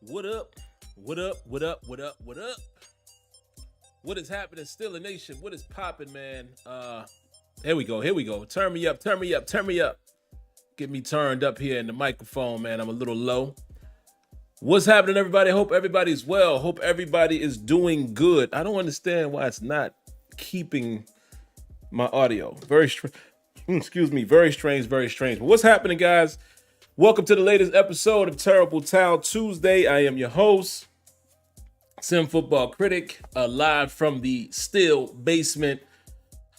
What up? What up? What up? What up? What up? What is happening? Still a nation. What is popping, man? Here we go. Here we go. Turn me up. Turn me up. Turn me up. Get me turned up here in the microphone, man. I'm a little low. What's happening, everybody? Hope everybody's well. Hope everybody is doing good. I don't understand why it's not keeping my audio. Very strange. Excuse me. Very strange. Very strange. But what's happening, guys? Welcome to the latest episode of Terrible Town Tuesday. I am your host, SimFBallCritic, live from the Steel Basement.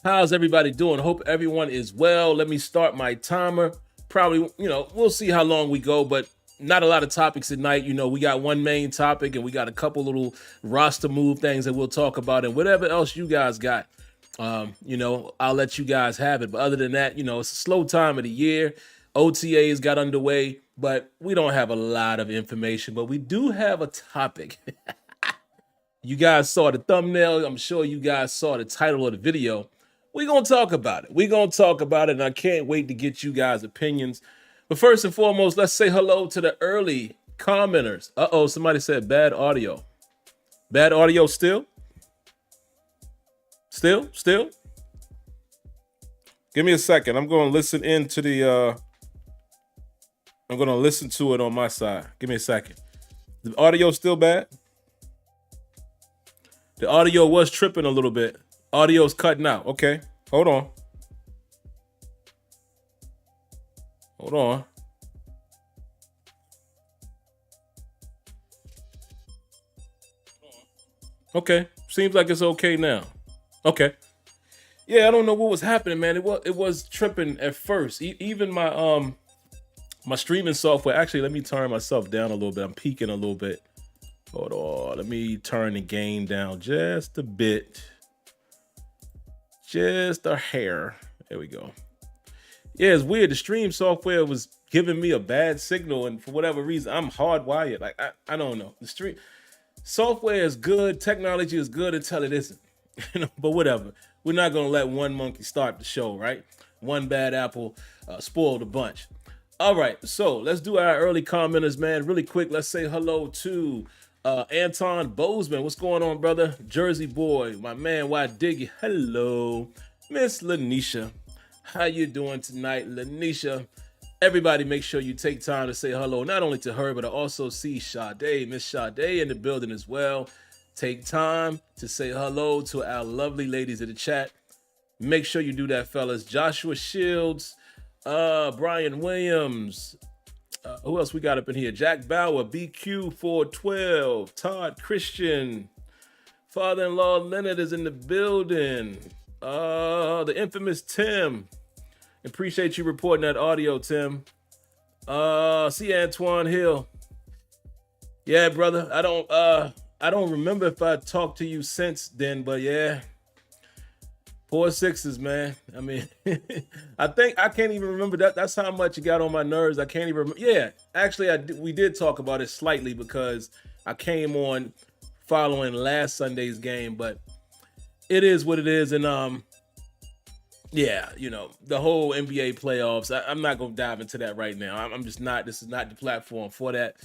How's everybody doing? Hope everyone is well. Let me start my timer. Probably, we'll see how long we go, but not a lot of topics tonight. We got one main topic and we got a couple little roster move things that we'll talk about, and whatever else you guys got, I'll let you guys have it. But other than that, it's a slow time of the year. OTAs got underway, but we don't have a lot of information, but we do have a topic. You guys saw the thumbnail. I'm sure you guys saw the title of the video. We're going to talk about it. We're going to talk about it, and I can't wait to get you guys' opinions. But first and foremost, let's say hello to the early commenters. Uh-oh, somebody said bad audio. Bad audio still? Still? Give me a second. I'm going to listen into the... I'm going to listen to it on my side. Give me a second. The audio still bad? The audio was tripping a little bit. Audio's cutting out. Okay. Hold on. Okay. Seems like it's okay now. Okay. Yeah, I don't know what was happening, man. It was tripping at first. Even my streaming software. Actually, let me turn myself down a little bit. I'm peaking a little bit. Hold on. Let me turn the gain down just a bit. Just a hair. There we go. Yeah, it's weird. The stream software was giving me a bad signal, and for whatever reason, I'm hardwired. Like, I don't know. The stream software is good. Technology is good until it isn't. But whatever. We're not going to let one monkey start the show, right? One bad apple spoiled a bunch. All right, so let's do our early commenters, man. Really quick, let's say hello to Anton Bozeman. What's going on, brother? Jersey boy, my man, Why Diggy. Hello, Miss Lanisha. How you doing tonight, Lanisha? Everybody make sure you take time to say hello, not only to her, but I also see Sade, Miss Sade in the building as well. Take time to say hello to our lovely ladies in the chat. Make sure you do that, fellas. Joshua Shields, Brian Williams, who else we got up in here? Jack Bauer, BQ412, Todd Christian, father-in-law Leonard is in the building. The infamous Tim. Appreciate you reporting that audio, Tim. See Antoine Hill. Yeah, brother. I don't remember if I talked to you since then, but yeah. Poor Sixers, man. I mean, I think I can't even remember that. That's how much it got on my nerves. I can't even remember. Yeah, actually, we did talk about it slightly because I came on following last Sunday's game, but it is what it is. And yeah, the whole NBA playoffs. I'm not gonna dive into that right now. I'm just not. This is not the platform for that.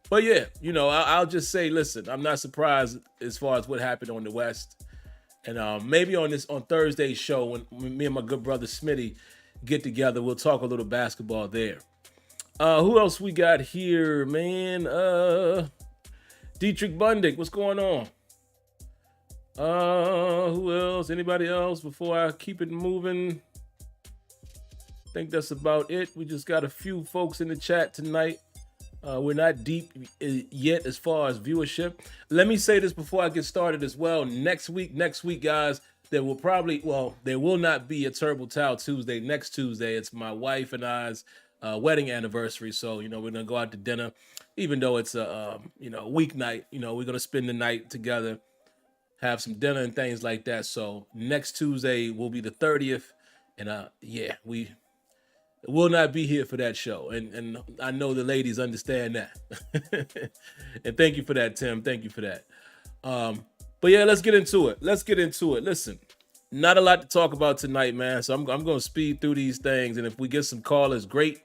But yeah, I'll just say, listen, I'm not surprised as far as what happened on the West. And maybe on Thursday's show, when me and my good brother Smitty get together, we'll talk a little basketball there. Who else we got here, man? Dietrich Bundick, what's going on? Who else? Anybody else before I keep it moving? I think that's about it. We just got a few folks in the chat tonight. We're not deep yet as far as viewership. Let me say this before I get started as well. Next week, guys, there will not be a Terrible Towel Tuesday. Next Tuesday, it's my wife and I's wedding anniversary. So, we're going to go out to dinner, even though it's a weeknight. We're going to spend the night together, have some dinner and things like that. So next Tuesday will be the 30th. And we will not be here for that show. And I know the ladies understand that. And thank you for that, Tim. Thank you for that. But yeah, let's get into it. Listen, not a lot to talk about tonight, man. So I'm going to speed through these things. And if we get some callers, great.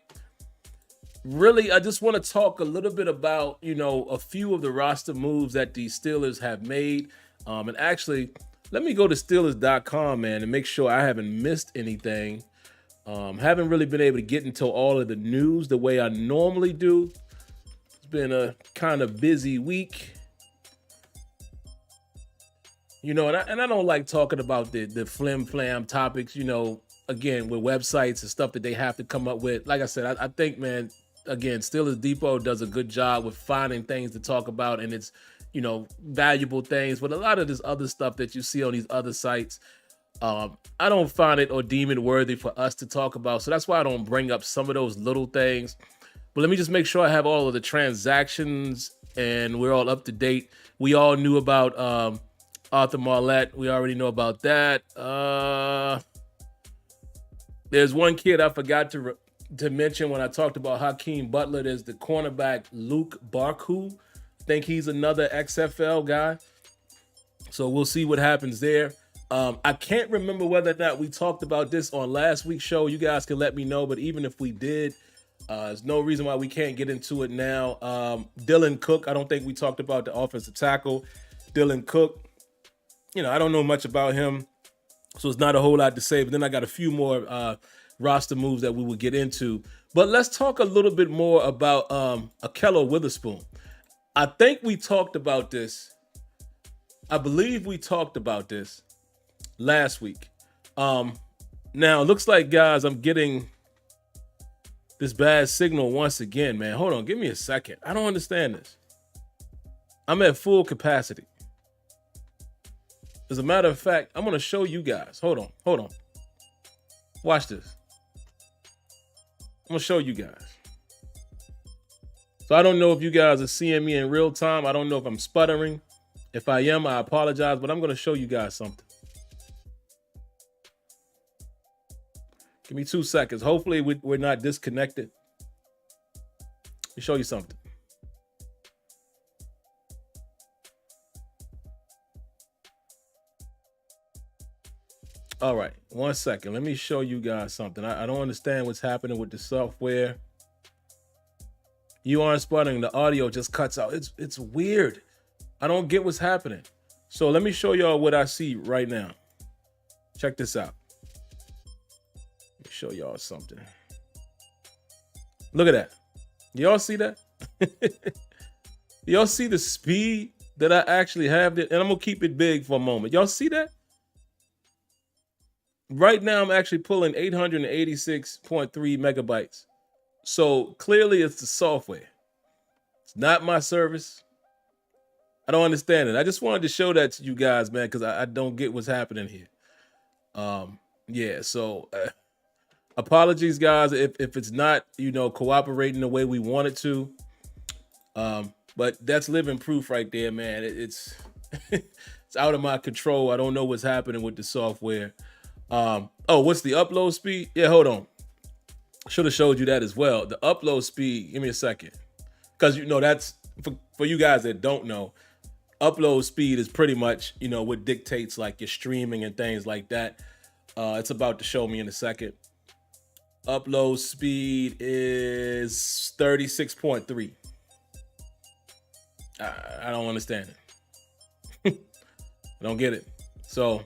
really, I just want to talk a little bit about, a few of the roster moves that the Steelers have made. And actually, let me go to Steelers.com, man, and make sure I haven't missed anything. Haven't really been able to get into all of the news the way I normally do. It's been a kind of busy week. And I don't like talking about the flim flam topics, again, with websites and stuff that they have to come up with. Like I said, I think, man, again, Steelers Depot does a good job with finding things to talk about, and it's, valuable things. But a lot of this other stuff that you see on these other sites, I don't find it or deem it worthy for us to talk about. So that's why I don't bring up some of those little things. But let me just make sure I have all of the transactions and we're all up to date. We all knew about Arthur Marlette. We already know about that. There's one kid I forgot to mention when I talked about Hakeem Butler. There's the cornerback Luke Barku. I think he's another XFL guy. So we'll see what happens there. I can't remember whether or not we talked about this on last week's show. You guys can let me know. But even if we did, there's no reason why we can't get into it now. Dylan Cook. I don't think we talked about the offensive tackle. Dylan Cook. I don't know much about him, so it's not a whole lot to say. But then I got a few more roster moves that we will get into. But let's talk a little bit more about Ahkello Witherspoon. I think we talked about this. I believe we talked about this last week. Now, it looks like, guys, I'm getting this bad signal once again, man. Hold on. Give me a second. I don't understand this. I'm at full capacity. As a matter of fact, I'm going to show you guys. Hold on. Watch this. I'm going to show you guys. So I don't know if you guys are seeing me in real time. I don't know if I'm sputtering. If I am, I apologize, but I'm going to show you guys something. Give me 2 seconds. Hopefully we're not disconnected. Let me show you something. All right, 1 second. Let me show you guys something. I don't understand what's happening with the software. You aren't sputtering. The audio just cuts out. It's weird. I don't get what's happening. So let me show y'all what I see right now. Check this out. Let me show y'all something. Look at that. Y'all see that? Y'all see the speed that I actually have it? And I'm going to keep it big for a moment. Y'all see that? Right now, I'm actually pulling 886.3 megabytes. So clearly it's the software. It's not my service. I don't understand it. I just wanted to show that to you guys, man, because I don't get what's happening here. So apologies, guys, if it's not, cooperating the way we want it to. But that's living proof right there, man. It's it's out of my control. I don't know what's happening with the software. What's the upload speed? Yeah, hold on. Should have showed you that as well. The upload speed, give me a second. Because, that's, for you guys that don't know, upload speed is pretty much, what dictates like your streaming and things like that. It's about to show me in a second. Upload speed is 36.3. I don't understand it. I don't get it. So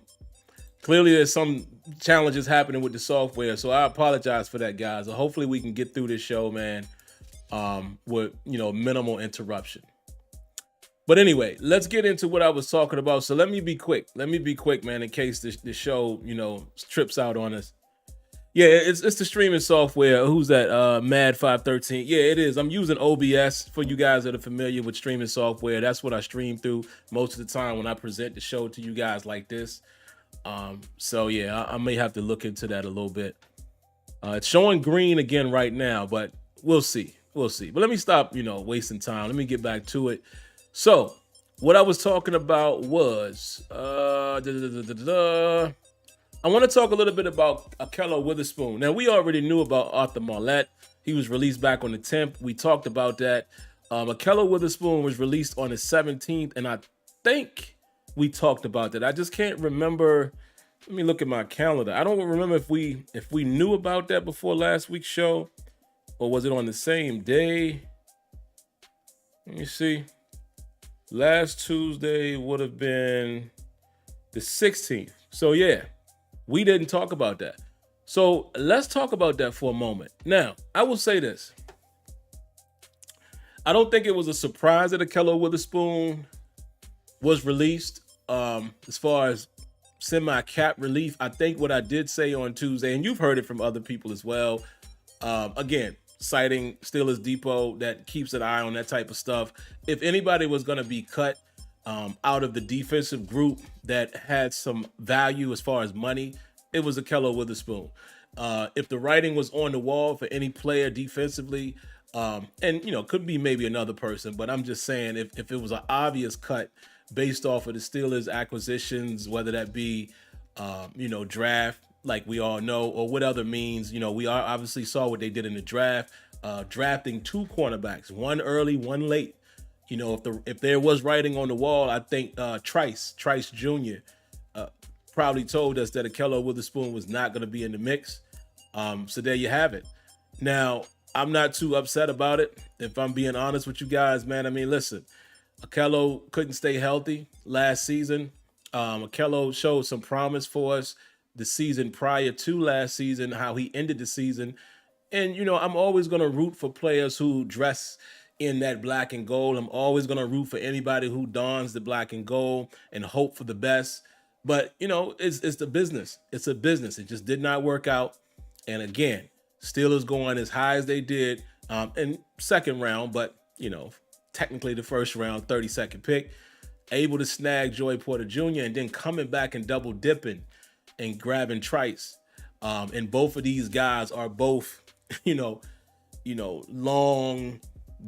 clearly there's some challenges happening with the software. So I apologize for that, guys. Hopefully we can get through this show, man, with, minimal interruption. But anyway, let's get into what I was talking about. So let me be quick. Man, in case the show, trips out on us. Yeah, it's the streaming software. Who's that? Mad513. Yeah, it is. I'm using OBS for you guys that are familiar with streaming software. That's what I stream through most of the time when I present the show to you guys like this. So yeah, I may have to look into that a little bit. It's showing green again right now, but we'll see. But let me stop, wasting time. Let me get back to it. So what I was talking about was, I want to talk a little bit about Ahkello Witherspoon. Now, we already knew about Arthur Marlette. He was released back on the 10th. We talked about that. Ahkello Witherspoon was released on the 17th, and I think we talked about that. I just can't remember. Let me look at my calendar. I don't remember if we knew about that before last week's show. or was it on the same day? Let me see. Last Tuesday would have been the 16th. So yeah, we didn't talk about that. So let's talk about that for a moment. Now, I will say this. I don't think it was a surprise that Akello Witherspoon was released. As far as semi-cap relief, I think what I did say on Tuesday, and you've heard it from other people as well, again, citing Steelers Depot that keeps an eye on that type of stuff. If anybody was going to be cut out of the defensive group that had some value as far as money, it was Akello Witherspoon. If the writing was on the wall for any player defensively, and could be maybe another person, but I'm just saying if it was an obvious cut based off of the Steelers acquisitions, whether that be draft, like we all know, or what other means, we are obviously saw what they did in the draft, drafting 2 cornerbacks, one early, one late. If there was writing on the wall, I think Trice Jr. Probably told us that Akello Witherspoon was not going to be in the mix. So there you have it. Now, I'm not too upset about it. If I'm being honest with you guys, man, I mean, listen, Akello couldn't stay healthy last season. Akello showed some promise for us the season prior to last season, how he ended the season. And, I'm always going to root for players who dress in that black and gold. I'm always going to root for anybody who dons the black and gold and hope for the best. But, it's the business. It's a business. It just did not work out. And again, Steelers going as high as they did in second round, but, technically the first round, 32nd pick, able to snag Joey Porter Jr. and then coming back and double dipping and grabbing Trice. And both of these guys are both, long,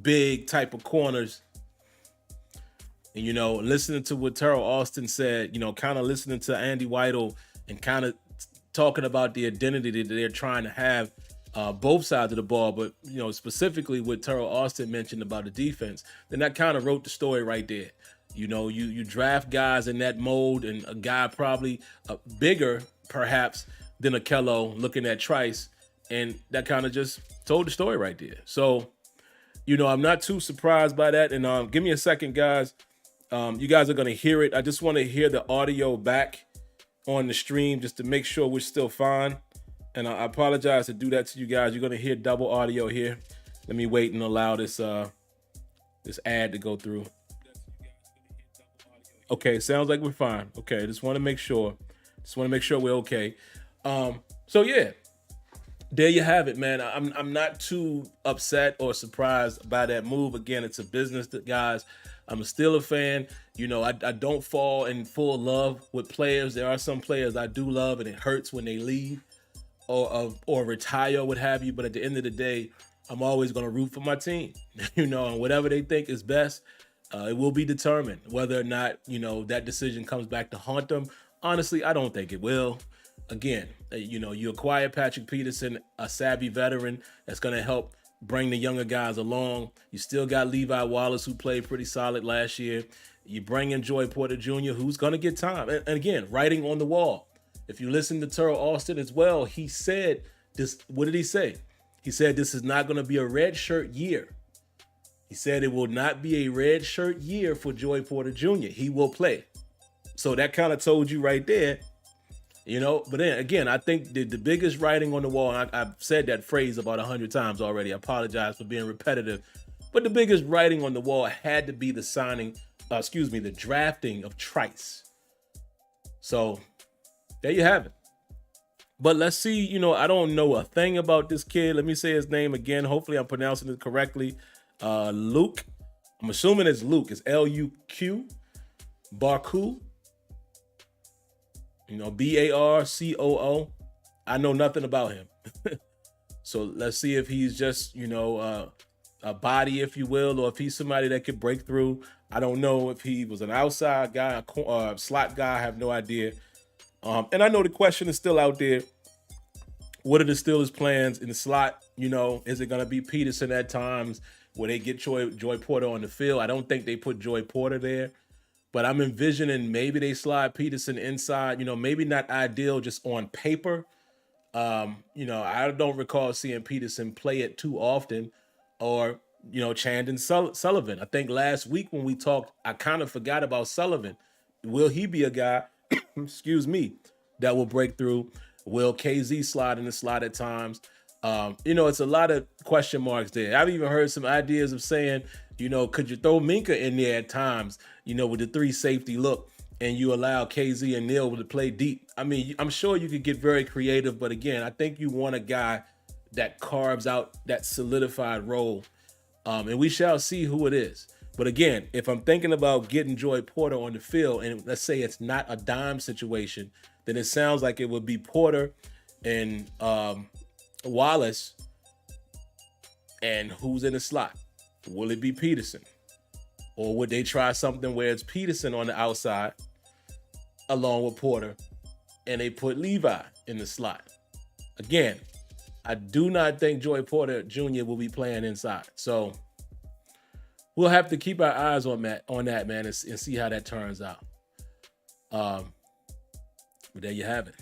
big type of corners. And, listening to what Terrell Austin said, kind of listening to Andy Weidel and kind of talking about the identity that they're trying to have both sides of the ball, but, specifically what Terrell Austin mentioned about the defense, then that kind of wrote the story right there. You draft guys in that mold, and a guy probably bigger, perhaps, than Akello looking at Trice, and that kind of just told the story right there. So, I'm not too surprised by that. And give me a second, guys. You guys are going to hear it. I just want to hear the audio back on the stream just to make sure we're still fine. And I apologize to do that to you guys. You're going to hear double audio here. Let me wait and allow this ad to go through. Okay, sounds like we're fine. Okay, just want to make sure. We're okay. So yeah, there you have it, man. I'm not too upset or surprised by that move. Again, it's a business, guys. I'm still a fan. I don't fall in full love with players. There are some players I do love, and it hurts when they leave or retire, what have you. But at the end of the day, I'm always going to root for my team, and whatever they think is best, it will be determined whether or not, that decision comes back to haunt them. Honestly, I don't think it will. Again, you acquire Patrick Peterson, a savvy veteran that's going to help bring the younger guys along. You still got Levi Wallace, who played pretty solid last year. You bring in Joey Porter Jr., who's going to get time. And again, writing on the wall. If you listen to Terrell Austin as well, he said this. What did he say? He said this is not going to be a red shirt year. He said it will not be a red shirt year for Joey Porter Jr. He will play. So that kind of told you right there. But then again, I think the biggest writing on the wall, and I've said that phrase about 100 times already. I apologize for being repetitive. But the biggest writing on the wall had to be the drafting of Trice. So there you have it. But let's see, I don't know a thing about this kid. Let me say his name again. Hopefully I'm pronouncing it correctly. Luke. I'm assuming it's Luke. It's L-U-Q. Barcoo. Barcoo. I know nothing about him. So let's see if he's just, a body, if you will, or if he's somebody that could break through. I don't know if he was an outside guy, a slot guy. I have no idea. And I know the question is still out there. What are the Steelers' plans in the slot? Is it going to be Peterson at times where they get Joy Porter on the field? I don't think they put Joy Porter there. But I'm envisioning maybe they slide Peterson inside, maybe not ideal just on paper. I don't recall seeing Peterson play it too often, or Chandon Sullivan. I think last week when we talked, I kind of forgot about Sullivan. Will he be a guy, excuse me, that will break through? Will KZ slide in the slot at times? It's a lot of question marks there. I've even heard some ideas of saying, could you throw Minka in there at times, with the 3 safety look, and you allow KZ and Neal to play deep? I mean, I'm sure you could get very creative, but again, I think you want a guy that carves out that solidified role, and we shall see who it is. But again, if I'm thinking about getting Joy Porter on the field, and let's say it's not a dime situation, then it sounds like it would be Porter and Wallace, and who's in the slot? Will it be Peterson? Or would they try something where it's Peterson on the outside along with Porter, and they put Levi in the slot? Again, I do not think Joy Porter Jr. will be playing inside. So we'll have to keep our eyes on that, man, and see how that turns out. But there you have it.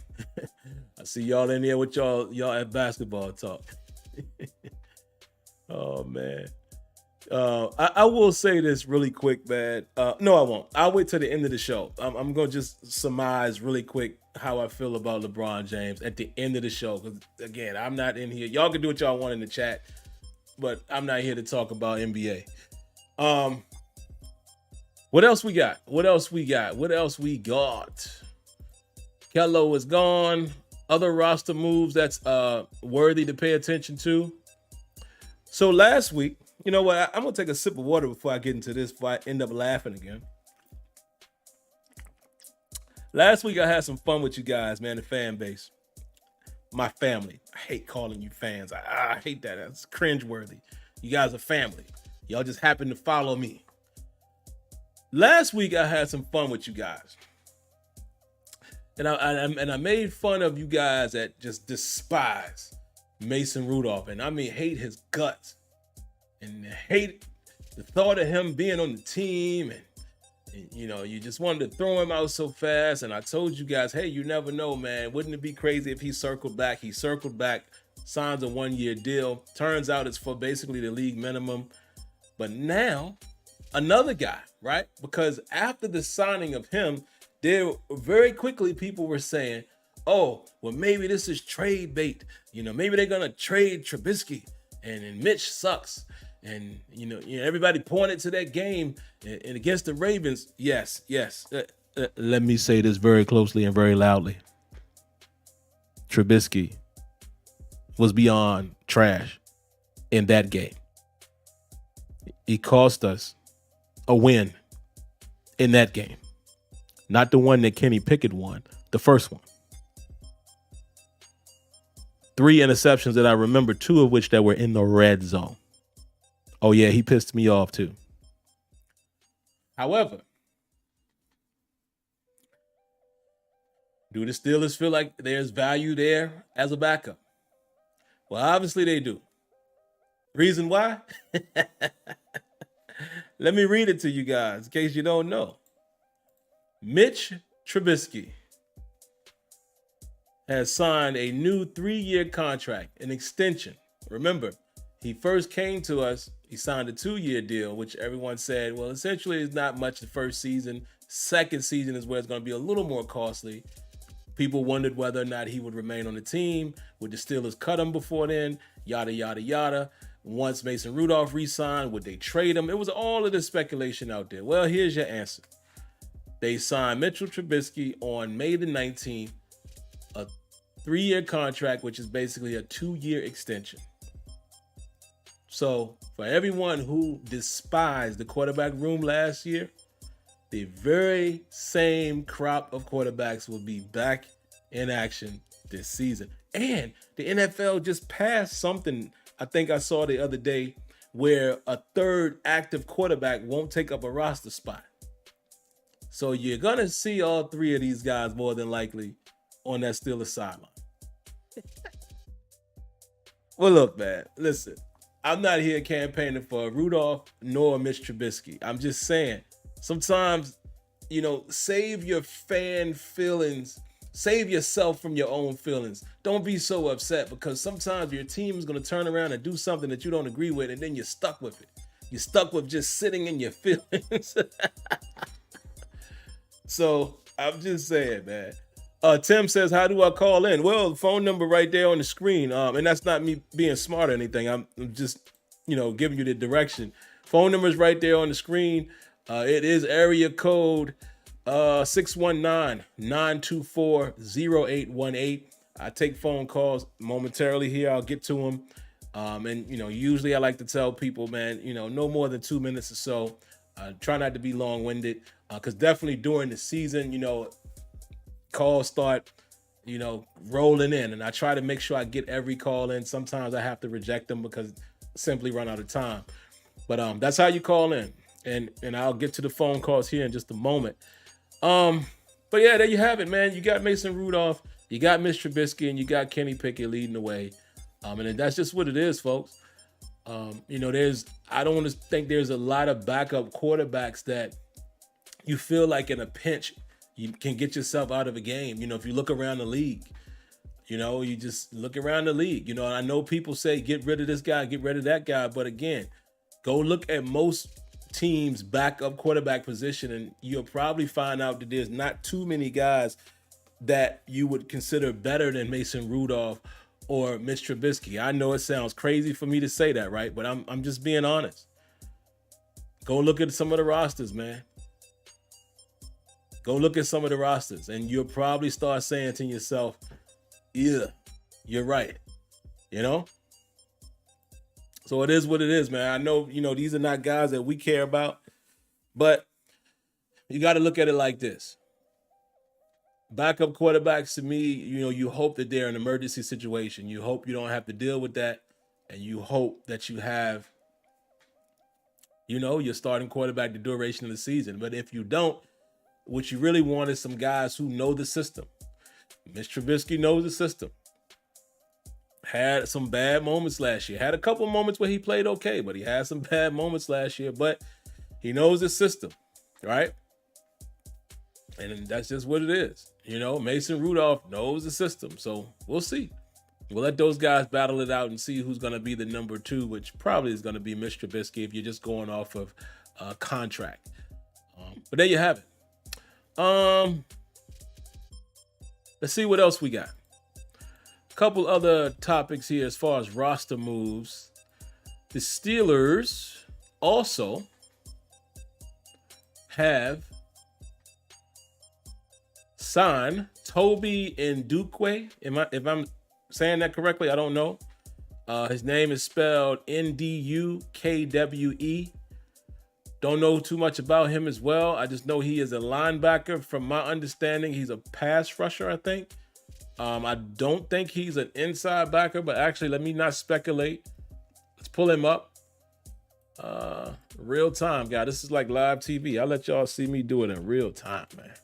I see y'all in there with y'all at basketball talk. Oh, man. I will say this really quick, man. No, I won't. I'll wait till the end of the show. I'm going to just surmise really quick how I feel about LeBron James at the end of the show. Because, again, I'm not in here. Y'all can do what y'all want in the chat, but I'm not here to talk about NBA. What else we got? Kello is gone. Other roster moves that's worthy to pay attention to. So last week, you know what? I'm going to take a sip of water before I get into this, before I end up laughing again. Last week, I had some fun with you guys, man, the fan base. My family. I hate calling you fans. I hate that. That's cringeworthy. You guys are family. Y'all just happen to follow me. Last week, I had some fun with you guys. And I made fun of you guys that just despise Mason Rudolph. And I mean, hate his guts. And hate the thought of him being on the team. And you just wanted to throw him out so fast. And I told you guys, hey, you never know, man. Wouldn't it be crazy if he circled back? He circled back, signs a 1-year deal. Turns out it's for basically the league minimum. But now, another guy, right? Because after the signing of him, there very quickly people were saying, oh, well, maybe this is trade bait. Maybe they're going to trade Trubisky and Mitch sucks. And, everybody pointed to that game and against the Ravens. Yes. Let me say this very closely and very loudly. Trubisky was beyond trash in that game. He cost us a win in that game. Not the one that Kenny Pickett won, the first one. 3 interceptions that I remember, 2 of which that were in the red zone. Oh, yeah, he pissed me off, too. However, do the Steelers feel like there's value there as a backup? Well, obviously they do. Reason why? Let me read it to you guys in case you don't know. Mitch Trubisky has signed a new 3-year contract, an extension. Remember, he first came to us, he signed a 2-year deal, which everyone said, well, essentially it's not much the first season. Second season is where it's going to be a little more costly. People wondered whether or not he would remain on the team. Would the Steelers cut him before then? Yada, yada, yada. Once Mason Rudolph re-signed, would they trade him? It was all of this speculation out there. Well, here's your answer. They signed Mitchell Trubisky on May the 19th, a 3-year contract, which is basically a 2-year extension. So for everyone who despised the quarterback room last year, the very same crop of quarterbacks will be back in action this season. And the NFL just passed something I think I saw the other day where a third active quarterback won't take up a roster spot. So you're going to see all 3 of these guys more than likely on that Steelers sideline. Well, look, man, listen. I'm not here campaigning for Rudolph nor Mitch Trubisky. I'm just saying, sometimes, save your fan feelings Save yourself from your own feelings. Don't be so upset, because sometimes your team is going to turn around and do something that you don't agree with, and then you're stuck with it. You're stuck with just sitting in your feelings. So I'm just saying, man. Tim says, how do I call in? Well, the phone number right there on the screen. And that's not me being smart or anything. I'm just, giving you the direction. Phone number is right there on the screen. It is area code 619-924-0818. I take phone calls momentarily here. I'll get to them. And usually I like to tell people, man, no more than 2 minutes or so. Try not to be long-winded, because definitely during the season, calls start, rolling in, and I try to make sure I get every call in. Sometimes I have to reject them because I simply run out of time. But that's how you call in, and I'll get to the phone calls here in just a moment. But yeah, there you have it, man. You got Mason Rudolph, you got Mitch Trubisky, and you got Kenny Pickett leading the way. And that's just what it is, folks. I don't want to think there's a lot of backup quarterbacks that you feel like in a pinch you can get yourself out of a game. If you look around the league, you just look around the league. I know people say get rid of this guy, get rid of that guy, but again, go look at most teams' backup quarterback position, and you'll probably find out that there's not too many guys that you would consider better than Mason Rudolph or Mitch Trubisky. I know it sounds crazy for me to say that, right? But I'm just being honest. Go look at some of the rosters, man. Go look at some of the rosters, and you'll probably start saying to yourself, yeah, you're right. So it is what it is, man. I know, these are not guys that we care about, but you got to look at it like this. Backup quarterbacks, to me, you hope that they're an emergency situation. You hope you don't have to deal with that, and you hope that you have, your starting quarterback the duration of the season. But if you don't, what you really want is some guys who know the system. Mitch Trubisky knows the system. Had some bad moments last year. Had a couple moments where he played okay, but he had some bad moments last year. But he knows the system, right? And that's just what it is. Mason Rudolph knows the system. So we'll see. We'll let those guys battle it out and see who's going to be the number 2, which probably is going to be Mitch Trubisky if you're just going off of contract. But there you have it. Let's see what else we got. A couple other topics here as far as roster moves. The Steelers also have signed Toby Ndukwe. If I'm saying that correctly, I don't know. His name is spelled Ndukwe. Don't know too much about him as well. I just know he is a linebacker. From my understanding, he's a pass rusher, I think. I don't think he's an inside backer, but actually, let me not speculate. Let's pull him up. Real time, guy. This is like live TV. I'll let y'all see me do it in real time, man.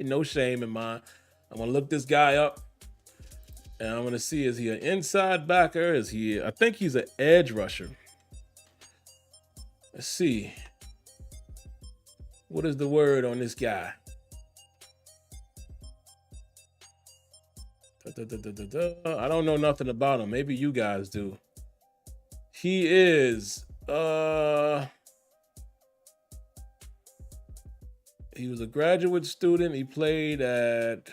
No shame in mine. I'm going to look this guy up, and I'm going to see, is he an inside backer? I think he's an edge rusher. Let's see. What is the word on this guy? I don't know nothing about him. Maybe you guys do. He is he was a graduate student. He played at,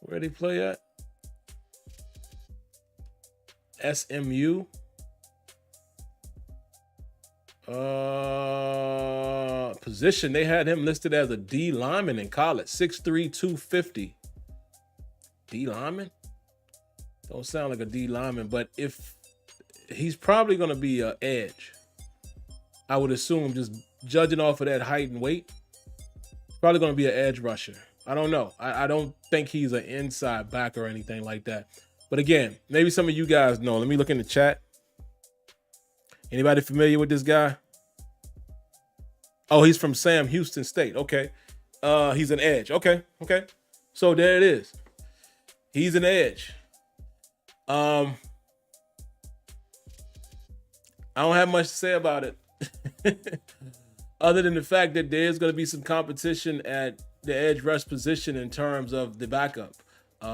where did he play at? SMU. Position, they had him listed as a D lineman in college, 6'3", 250. D lineman? Don't sound like a D lineman, but if he's probably going to be an edge, I would assume, just judging off of that height and weight, probably going to be an edge rusher. I don't know. I don't think he's an inside back or anything like that. But again, maybe some of you guys know. Let me look in the chat. Anybody familiar with this guy? Oh, he's from Sam Houston State. Okay. He's an edge. Okay. So there it is. He's an edge. I don't have much to say about it other than the fact that there's going to be some competition at the edge rush position in terms of the backup.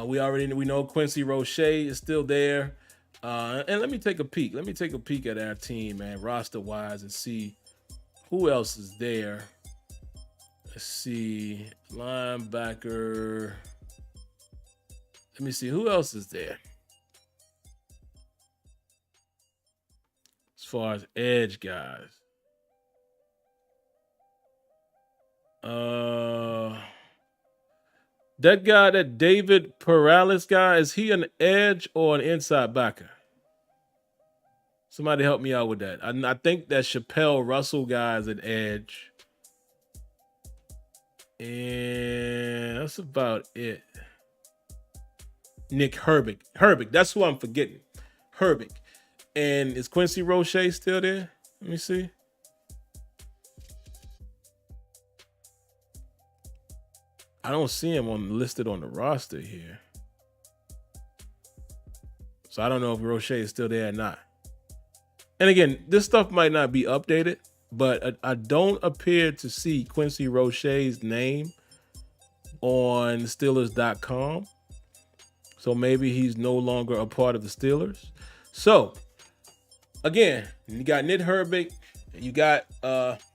We know Quincy Roche is still there. And let me take a peek. Let me take a peek at our team, man, roster wise, and see who else is there. Let's see, linebacker. Let me see who else is there. As far as edge guys. That guy, that David Perales guy, is he an edge or an inside backer? Somebody help me out with that. I think that Chappelle Russell guy is an edge. And that's about it. Nick Herbig. Herbig, that's who I'm forgetting. Herbig. And is Quincy Roche still there? Let me see. I don't see him listed on the roster here. So I don't know if Roche is still there or not. And again, this stuff might not be updated, but I don't appear to see Quincy Roche's name on Steelers.com. So maybe he's no longer a part of the Steelers. So, again, you got Nick Herbig. You got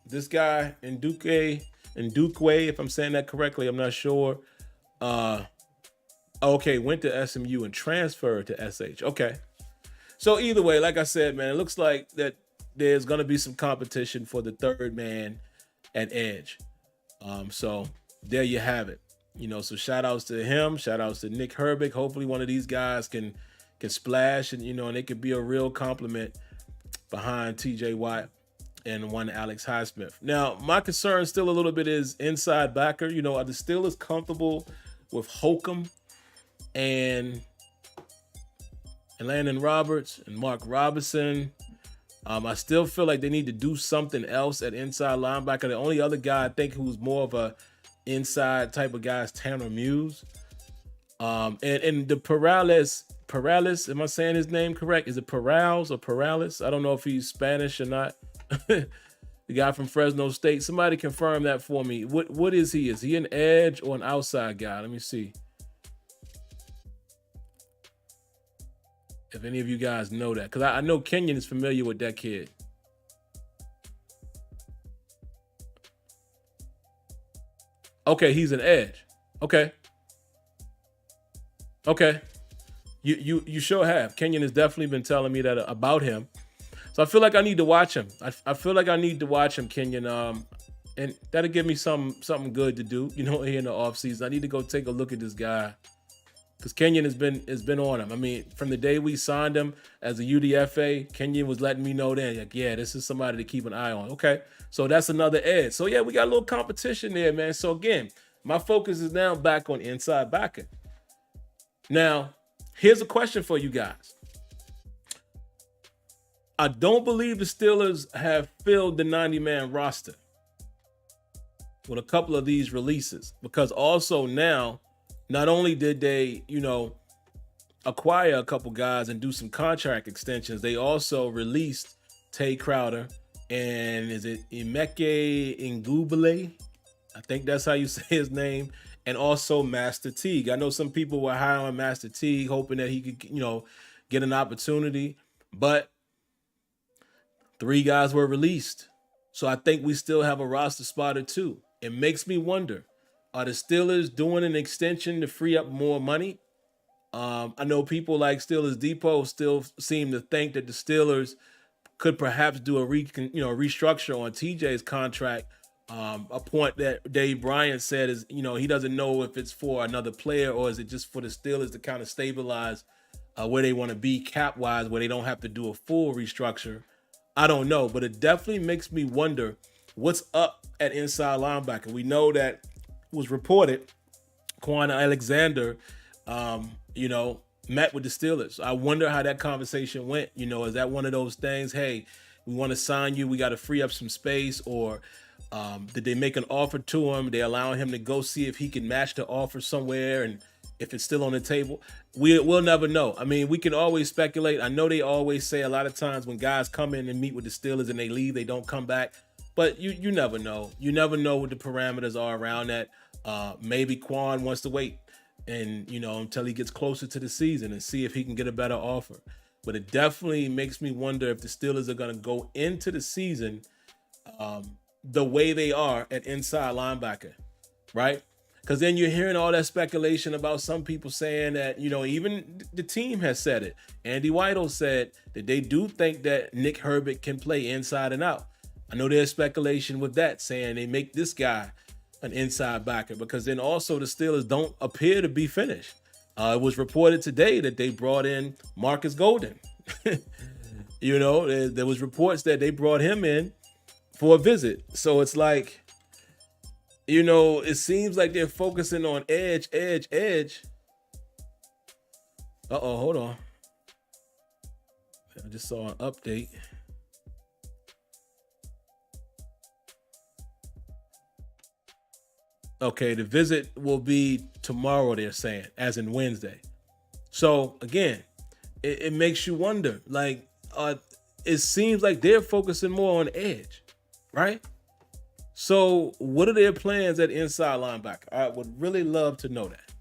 this guy, Ndukwe, if I'm saying that correctly. I'm not sure. Okay, went to SMU and transferred to SH. Okay. So either way, like I said, man, it looks like that there's going to be some competition for the third man at edge. So there you have it. So shout outs to him. Shout outs to Nick Herbig. Hopefully one of these guys can splash and, and it could be a real compliment behind TJ Watt and one Alex Highsmith. Now, my concern still a little bit is inside backer. Are the Steelers comfortable with Holcomb and Landon Roberts and Mark Robinson? I still feel like they need to do something else at inside linebacker. The only other guy I think who's more of a inside type of guy is Tanner Muse. And the Perales, am I saying his name correct? Is it Perales or Perales? I don't know if he's Spanish or not. The guy from Fresno State. Somebody confirm that for me. What is he? Is he an edge or an outside guy? Let me see. If any of you guys know that. Because I know Kenyon is familiar with that kid. Okay, he's an edge. Okay. You sure have. Kenyon has definitely been telling me that about him. So I feel like I need to watch him. I feel like I need to watch him, Kenyon. And that'll give me something good to do, here in the offseason. I need to go take a look at this guy. Because Kenyon has been on him. I mean, from the day we signed him as a UDFA, Kenyon was letting me know then, like, yeah, this is somebody to keep an eye on. Okay, so that's another edge. So, yeah, we got a little competition there, man. So, again, my focus is now back on inside backer. Now, here's a question for you guys. I don't believe the Steelers have filled the 90-man roster with a couple of these releases. Because also now, not only did they, acquire a couple guys and do some contract extensions, they also released Tay Crowder and is it Emeka Ngubele? I think that's how you say his name. And also Master Teague. I know some people were high on Master Teague, hoping that he could, get an opportunity. But 3 guys were released. So I think we still have a roster spot or 2. It makes me wonder, are the Steelers doing an extension to free up more money? I know people like Steelers Depot still seem to think that the Steelers could perhaps do a restructure on TJ's contract. A point that Dave Bryant said is, he doesn't know if it's for another player or is it just for the Steelers to kind of stabilize where they want to be cap-wise, where they don't have to do a full restructure. I don't know, but it definitely makes me wonder what's up at inside linebacker. We know that was reported Quan Alexander, met with the Steelers. I wonder how that conversation went. Is that one of those things, hey, we want to sign you, we got to free up some space, or did they make an offer to him? They allowing him to go see if he can match the offer somewhere and if it's still on the table? We'll never know. I mean, we can always speculate. I know they always say a lot of times when guys come in and meet with the Steelers and they leave, they don't come back. But you never know. You never know what the parameters are around that. Maybe Quan wants to wait and, until he gets closer to the season and see if he can get a better offer. But it definitely makes me wonder if the Steelers are going to go into the season the way they are at inside linebacker, right? Because then you're hearing all that speculation about some people saying that, even the team has said it. Andy Weidel said that they do think that Nick Herbig can play inside and out. I know there's speculation with that, saying they make this guy an inside backer, because then also the Steelers don't appear to be finished. It was reported today that they brought in Marcus Golden. There was reports that they brought him in for a visit. So it's like, it seems like they're focusing on edge. Hold on. I just saw an update. Okay, the visit will be tomorrow, they're saying, as in Wednesday. So again, it makes you wonder, like, it seems like they're focusing more on edge, right? So what are their plans at inside linebacker? I would really love to know that.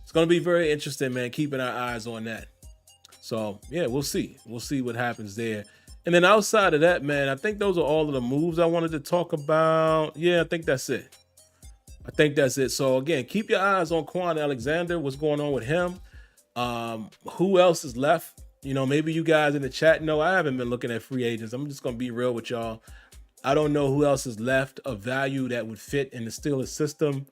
It's going to be very interesting, man, keeping our eyes on that. So, yeah, we'll see. We'll see what happens there. And then outside of that, man, I think those are all of the moves I wanted to talk about. Yeah, I think that's it. So, again, keep your eyes on Quan Alexander, what's going on with him. Who else is left? Maybe you guys in the chat know I haven't been looking at free agents. I'm just going to be real with y'all. I don't know who else is left of value that would fit in the Steelers system,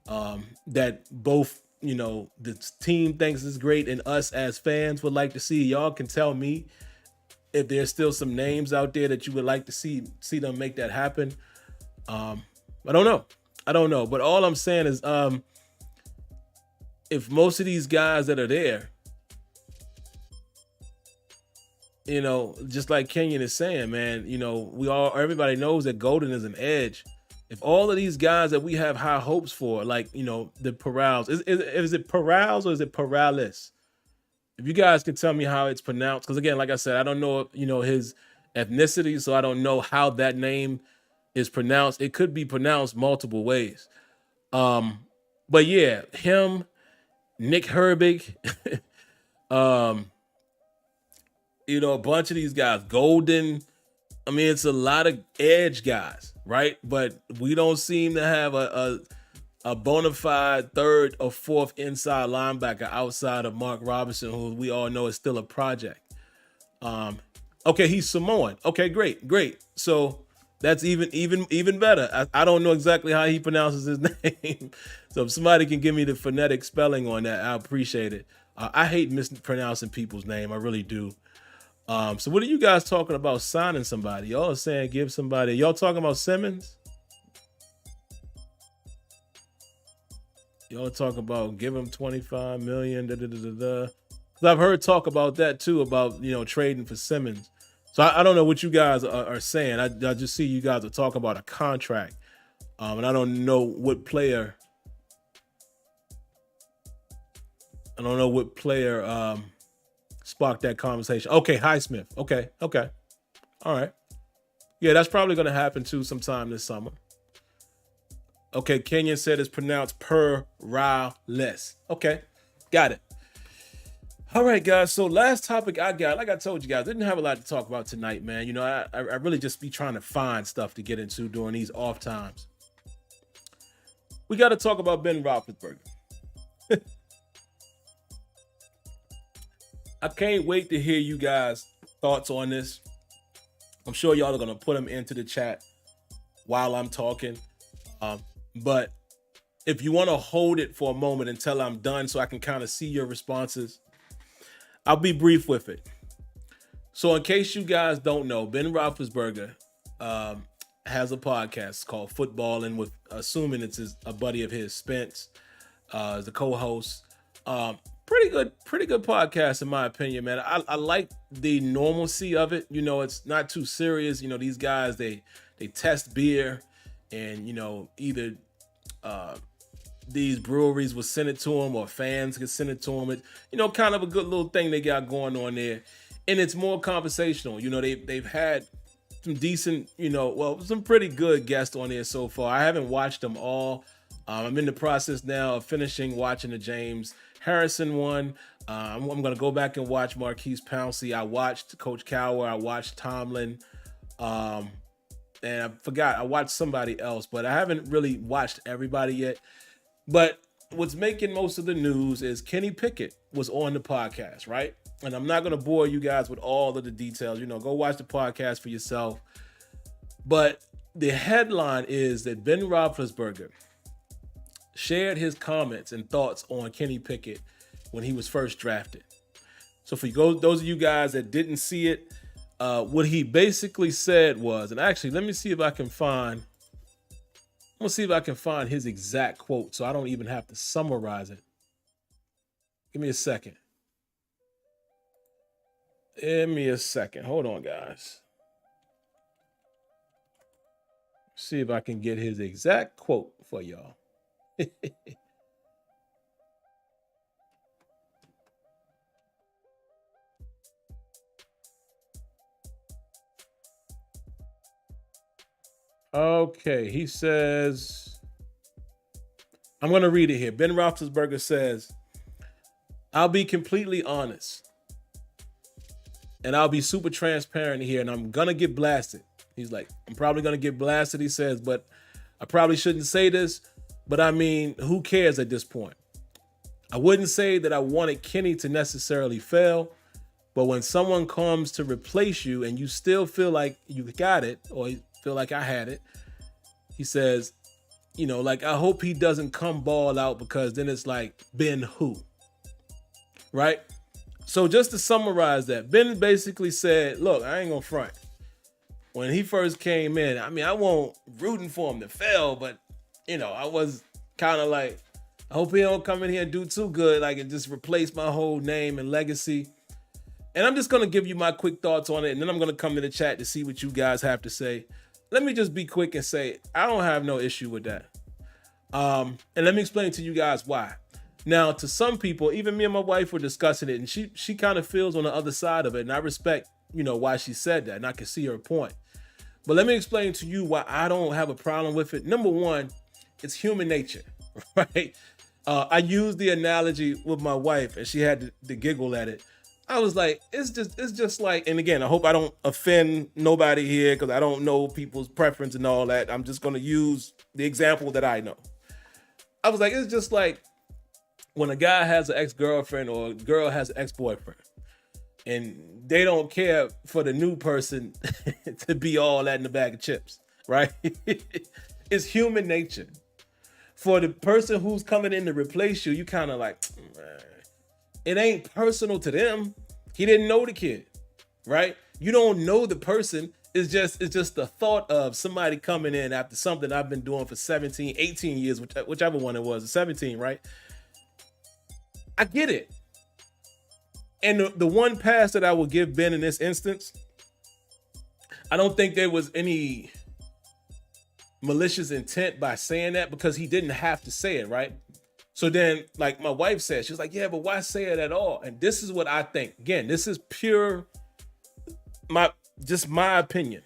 that both, the team thinks is great and us as fans would like to see. Y'all can tell me if there's still some names out there that you would like to see them make that happen. I don't know. But all I'm saying is, if most of these guys that are there, just like Kenyon is saying, man, everybody knows that Golden is an edge. If all of these guys that we have high hopes for, like, the Perales, is it Perales or is it Perales? If you guys can tell me how it's pronounced, because again, like I said, I don't know, his ethnicity, so I don't know how that name is pronounced. It could be pronounced multiple ways. But yeah, him, Nick Herbig, a bunch of these guys, Golden. I mean, it's a lot of edge guys, right? But we don't seem to have a bona fide third or fourth inside linebacker outside of Mark Robinson, who we all know is still a project. Okay, he's Samoan. Okay, great. So that's even better. I don't know exactly how he pronounces his name. So if somebody can give me the phonetic spelling on that, I appreciate it. I hate mispronouncing people's name. I really do. So what are you guys talking about signing somebody? Y'all are saying give somebody. Y'all talking about Simmons? Y'all talk about give him $25 million. Because I've heard talk about that too, about trading for Simmons. So I don't know what you guys are saying. I just see you guys are talking about a contract, and I don't know what player. Sparked that conversation. Okay, Highsmith. Okay. All right. Yeah, that's probably going to happen too sometime this summer. Okay, Kenyon said it's pronounced Perales. Okay, got it. All right, guys. So last topic I got, like I told you guys, didn't have a lot to talk about tonight, man. I really just be trying to find stuff to get into during these off times. We got to talk about Ben Roethlisberger. I can't wait to hear you guys' thoughts on this. I'm sure y'all are going to put them into the chat while I'm talking. But if you want to hold it for a moment until I'm done so I can kind of see your responses, I'll be brief with it. So in case you guys don't know, Ben Roethlisberger has a podcast called Footballin' with, assuming it's a buddy of his, Spence, as the co-host. Pretty good podcast in my opinion, man. I like the normalcy of it. It's not too serious. These guys, they test beer, and either these breweries will send it to them or fans can send it to them. It, kind of a good little thing they got going on there, and it's more conversational. They've had some decent, some pretty good guests on there so far. I haven't watched them all. I'm in the process now of finishing watching the James Harrison one. I'm going to go back and watch Marquise Pouncey. I watched Coach Cowher. I watched Tomlin. And I forgot, I watched somebody else, but I haven't really watched everybody yet. But what's making most of the news is Kenny Pickett was on the podcast, right? And I'm not going to bore you guys with all of the details. Go watch the podcast for yourself. But the headline is that Ben Roethlisberger shared his comments and thoughts on Kenny Pickett when he was first drafted. So for those of you guys that didn't see it, what he basically said was, and actually, let me see if I can find, I'm going to see if I can find his exact quote so I don't even have to summarize it. Give me a second. Hold on, guys. See if I can get his exact quote for y'all. Okay, he says, I'm going to read it here. Ben Roethlisberger says, I'll be completely honest, and I'll be super transparent here, and I'm going to get blasted. He's like, I'm probably going to get blasted, he says, but I probably shouldn't say this, but I mean, who cares at this point? I wouldn't say that I wanted Kenny to necessarily fail, but when someone comes to replace you and you still feel like you got it, or feel like I had it, he says, like, I hope he doesn't come ball out, because then it's like, Ben who? Right? So just to summarize that, Ben basically said, look, I ain't gonna front. When he first came in, I mean, I won't rooting for him to fail, but, I was kind of like, I hope he don't come in here and do too good, like, and just replace my whole name and legacy. And I'm just going to give you my quick thoughts on it, and then I'm going to come to the chat to see what you guys have to say. Let me just be quick and say, I don't have no issue with that. And let me explain to you guys why. Now, to some people, even me and my wife were discussing it, and she kind of feels on the other side of it, and I respect, why she said that, and I can see her point. But let me explain to you why I don't have a problem with it. Number one, it's human nature, right? I used the analogy with my wife, and she had to giggle at it. I was like, it's just like, and again, I hope I don't offend nobody here, because I don't know people's preference and all that. I'm just going to use the example that I know. I was like, it's just like when a guy has an ex-girlfriend or a girl has an ex-boyfriend, and they don't care for the new person to be all that in the bag of chips, right? It's human nature. For the person who's coming in to replace you, you kind of like, it ain't personal to them. He didn't know the kid, right? You don't know the person. It's just the thought of somebody coming in after something I've been doing for 17, 18 years, whichever one it was, 17, right? I get it. And the one pass that I will give Ben in this instance, I don't think there was any malicious intent by saying that, because he didn't have to say it, right? So then, like my wife said, she was like, yeah, but why say it at all? And this is what I think. Again, this is pure, my opinion.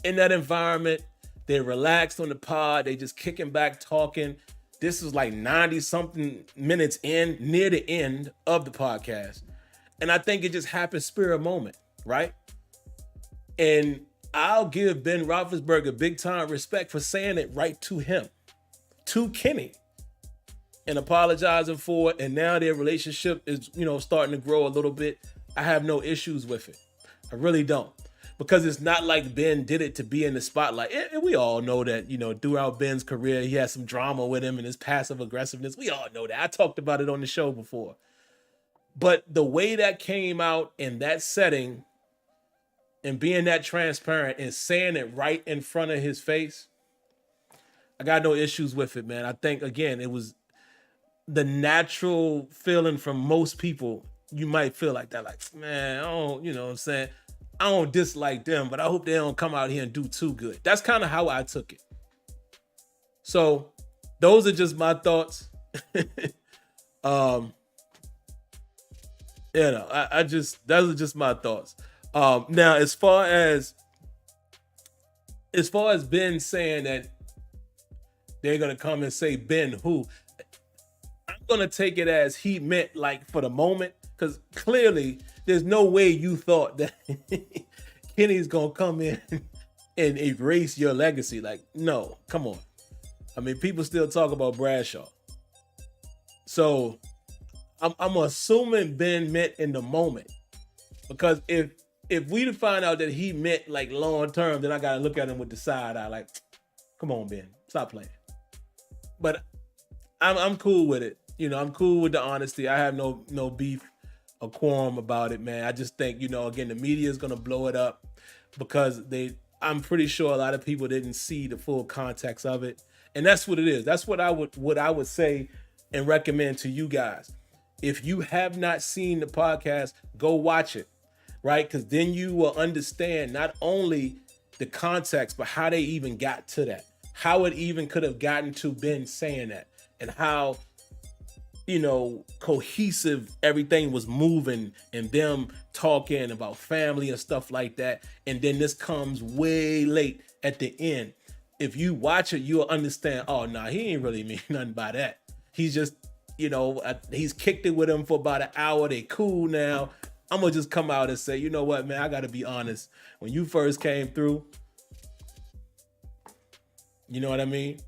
In that environment, they're relaxed on the pod. They just kicking back, talking. This is like 90-something minutes in, near the end of the podcast. And I think it just happened spur of moment, right? And I'll give Ben Roethlisberger big time respect for saying it right to him, to Kenny, and apologizing for it. And now their relationship is, starting to grow a little bit. I have no issues with it. I really don't. Because it's not like Ben did it to be in the spotlight. And we all know that, throughout Ben's career, he has some drama with him and his passive aggressiveness. We all know that. I talked about it on the show before. But the way that came out in that setting and being that transparent and saying it right in front of his face, I got no issues with it, man. I think, again, it was the natural feeling from most people. You might feel like that, like, man, I don't, what I'm saying? I don't dislike them, but I hope they don't come out here and do too good. That's kind of how I took it. So those are just my thoughts. Those are just my thoughts. Now, as far as Ben saying that they're going to come and say, Ben, who? I'm going to take it as he meant like for the moment, because clearly there's no way you thought that Kenny's going to come in and erase your legacy. Like, no, come on. I mean, people still talk about Bradshaw. So I'm assuming Ben meant in the moment, because if we find out that he meant like long term, then I got to look at him with the side eye like, come on, Ben, stop playing. But I'm cool with it. You know, I'm cool with the honesty. I have no beef or qualm about it, man. I just think, you know, again, the media is going to blow it up because I'm pretty sure a lot of people didn't see the full context of it. And that's what it is. That's what I would say and recommend to you guys. If you have not seen the podcast, go watch it, right? Because then you will understand not only the context, but how they even got to that, how it even could have gotten to Ben saying that, and how, you know, cohesive everything was moving and them talking about family and stuff like that. And then this comes way late at the end. If you watch it, you'll understand, oh, nah, he ain't really mean nothing by that. He's just, you know, he's kicked it with him for about an hour. They cool now. I'm going to just come out and say, you know what, man, I got to be honest. When you first came through, you know what I mean?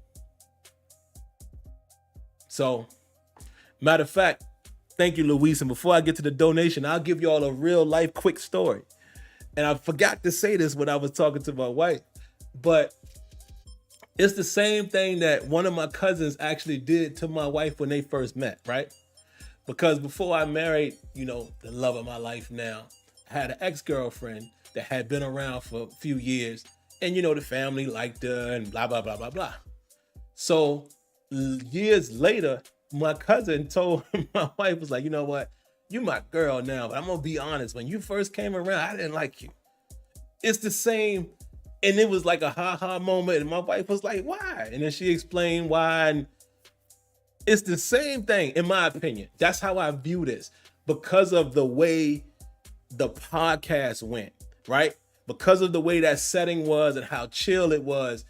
So, matter of fact, thank you, Luis. And before I get to the donation, I'll give y'all a real life quick story. And I forgot to say this when I was talking to my wife, but it's the same thing that one of my cousins actually did to my wife when they first met, right? Because before I married, you know, the love of my life now, I had an ex-girlfriend that had been around for a few years. And, you know, the family liked her and blah, blah, blah, blah, blah. So years later, my cousin told my wife, was like, you know what? You my girl now, but I'm going to be honest. When you first came around, I didn't like you. It's the same. And it was like a ha-ha moment. And my wife was like, why? And then she explained why. And it's the same thing, in my opinion. That's how I view this. Because of the way the podcast went, right? Because of the way that setting was and how chill it was.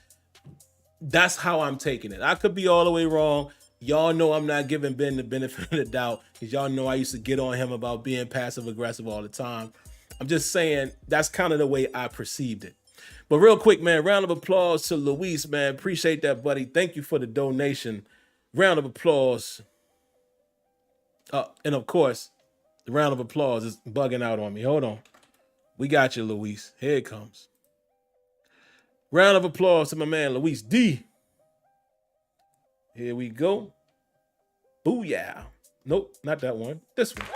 That's how I'm taking it. I could be all the way wrong. Y'all know I'm not giving Ben the benefit of the doubt, because y'all know I used to get on him about being passive aggressive all the time. I'm just saying that's kind of the way I perceived it. But real quick, man, round of applause to Luis, man. Appreciate that, buddy. Thank you for the donation. Round of applause. And of course, the round of applause is bugging out on me. Hold on. We got you, Luis. Here it comes. Round of applause to my man, Luis D. Here we go. Booyah. Nope, not that one. This one.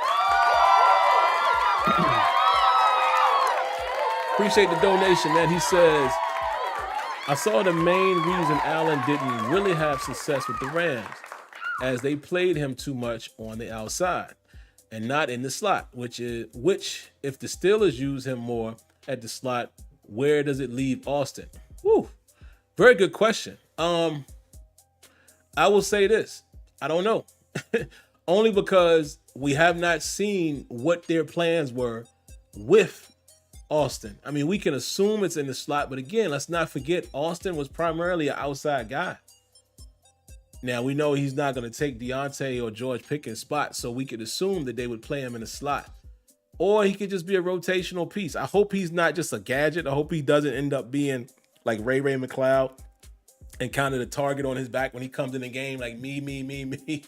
Appreciate the donation, man. He says, I saw the main reason Allen didn't really have success with the Rams, as they played him too much on the outside and not in the slot, which if the Steelers use him more at the slot, where does it leave Austin? Woo, very good question. I will say this. I don't know. Only because we have not seen what their plans were with Austin. I mean, we can assume it's in the slot, but again, let's not forget Austin was primarily an outside guy. Now, we know he's not going to take Deontay or George Pickens' spot, so we could assume that they would play him in the slot. Or he could just be a rotational piece. I hope he's not just a gadget. I hope he doesn't end up being like Ray McCloud and kind of the target on his back when he comes in the game, like me.